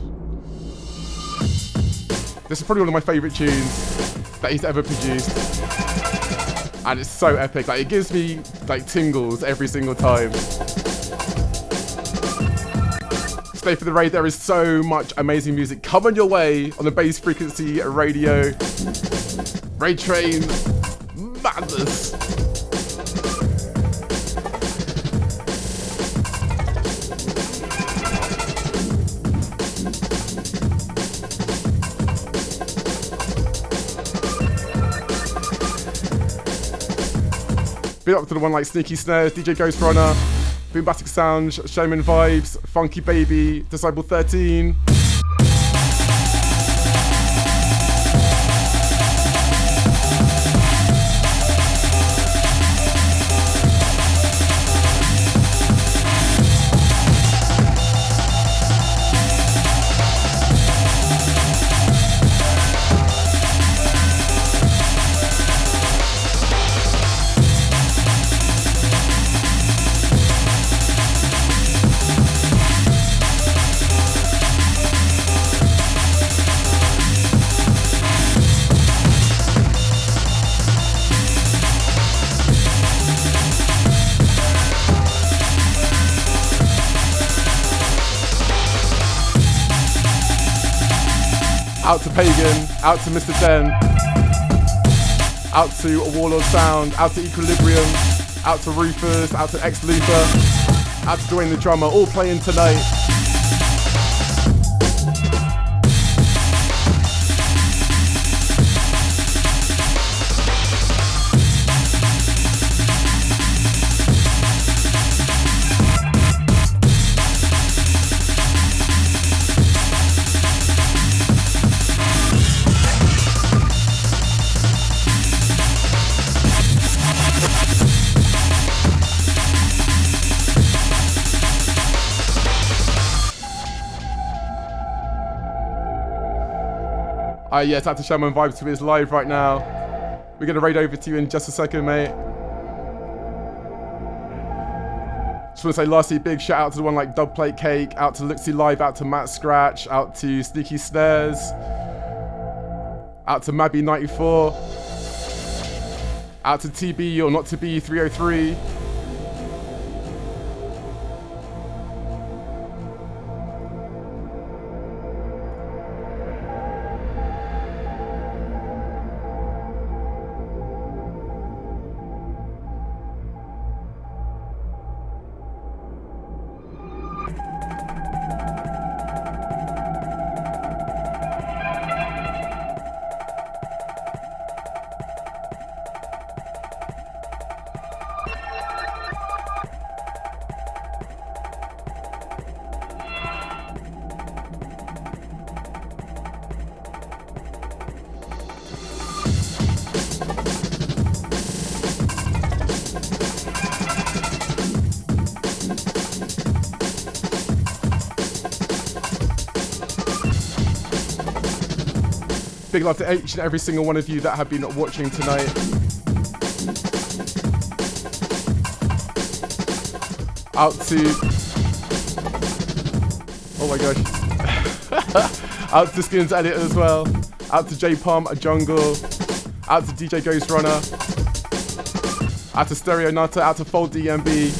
This is probably one of my favourite tunes that he's ever produced. And it's so epic. Like, it gives me like tingles every single time. Stay for the raid. There is so much amazing music coming your way on the Bass Frequency Radio. Raid Train madness. Bit up to the one like Sneaky Snares, DJ Ghost Runner, Boombastic Sounds, Shaman Vibes, Funky Baby, Disciple 13. Out to Pagan, out to Mr. Den, out to A Warlord Sound, out to Equilibrium, out to Rufus, out to X Luther, out to Dwayne the Drummer, all playing tonight. Yes, out to Shaman Vibes, who is live right now. We're going to raid over to you in just a second, mate. Just want to say lastly, big shout out to the one like Dubplate Cake, out to Luxie Live, out to Matt Scratch, out to Sneaky Snares, out to Mabby94, out to TB or Not To Be 303. Big love to each and every single one of you that have been watching tonight. Out to... Oh my gosh. Out to Skins Edit as well. Out to J Palm, a Jungle. Out to DJ Ghost Runner. Out to Stereo Nutter. Out to Fold DMB.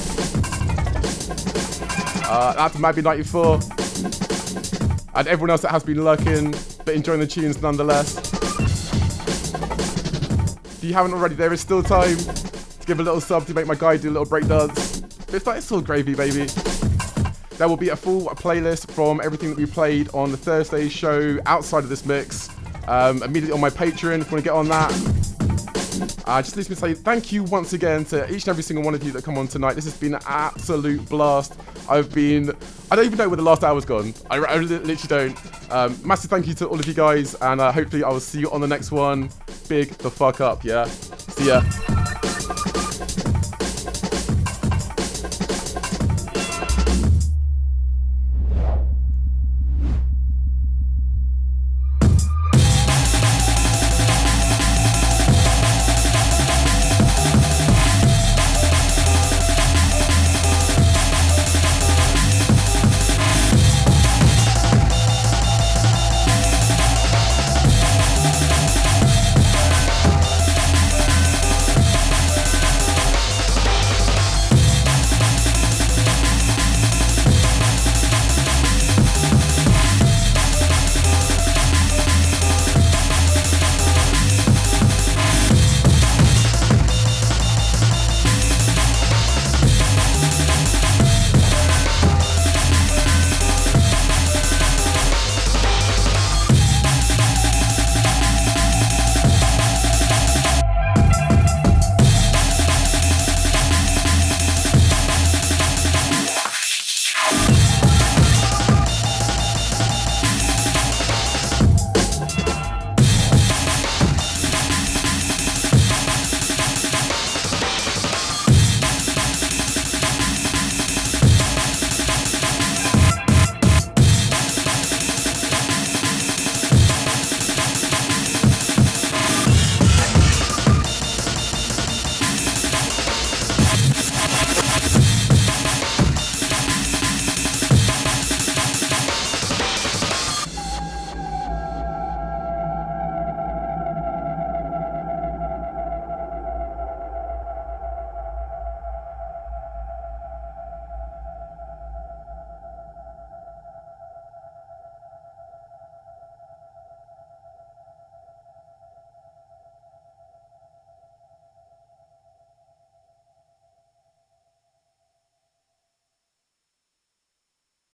Out to Mabby94. And everyone else that has been lurking, but enjoying the tunes nonetheless. If you haven't already, there is still time to give a little sub to make my guy do a little breakdance. But if not, it's all gravy, baby. There will be a full playlist from everything that we played on the Thursday show outside of this mix, immediately on my Patreon if you want to get on that. Just leaves me to say thank you once again to each and every single one of you that come on tonight. This has been an absolute blast. I don't even know where the last hour's gone. I literally don't. Massive thank you to all of you guys, and hopefully I will see you on the next one. Big the fuck up, yeah? See ya.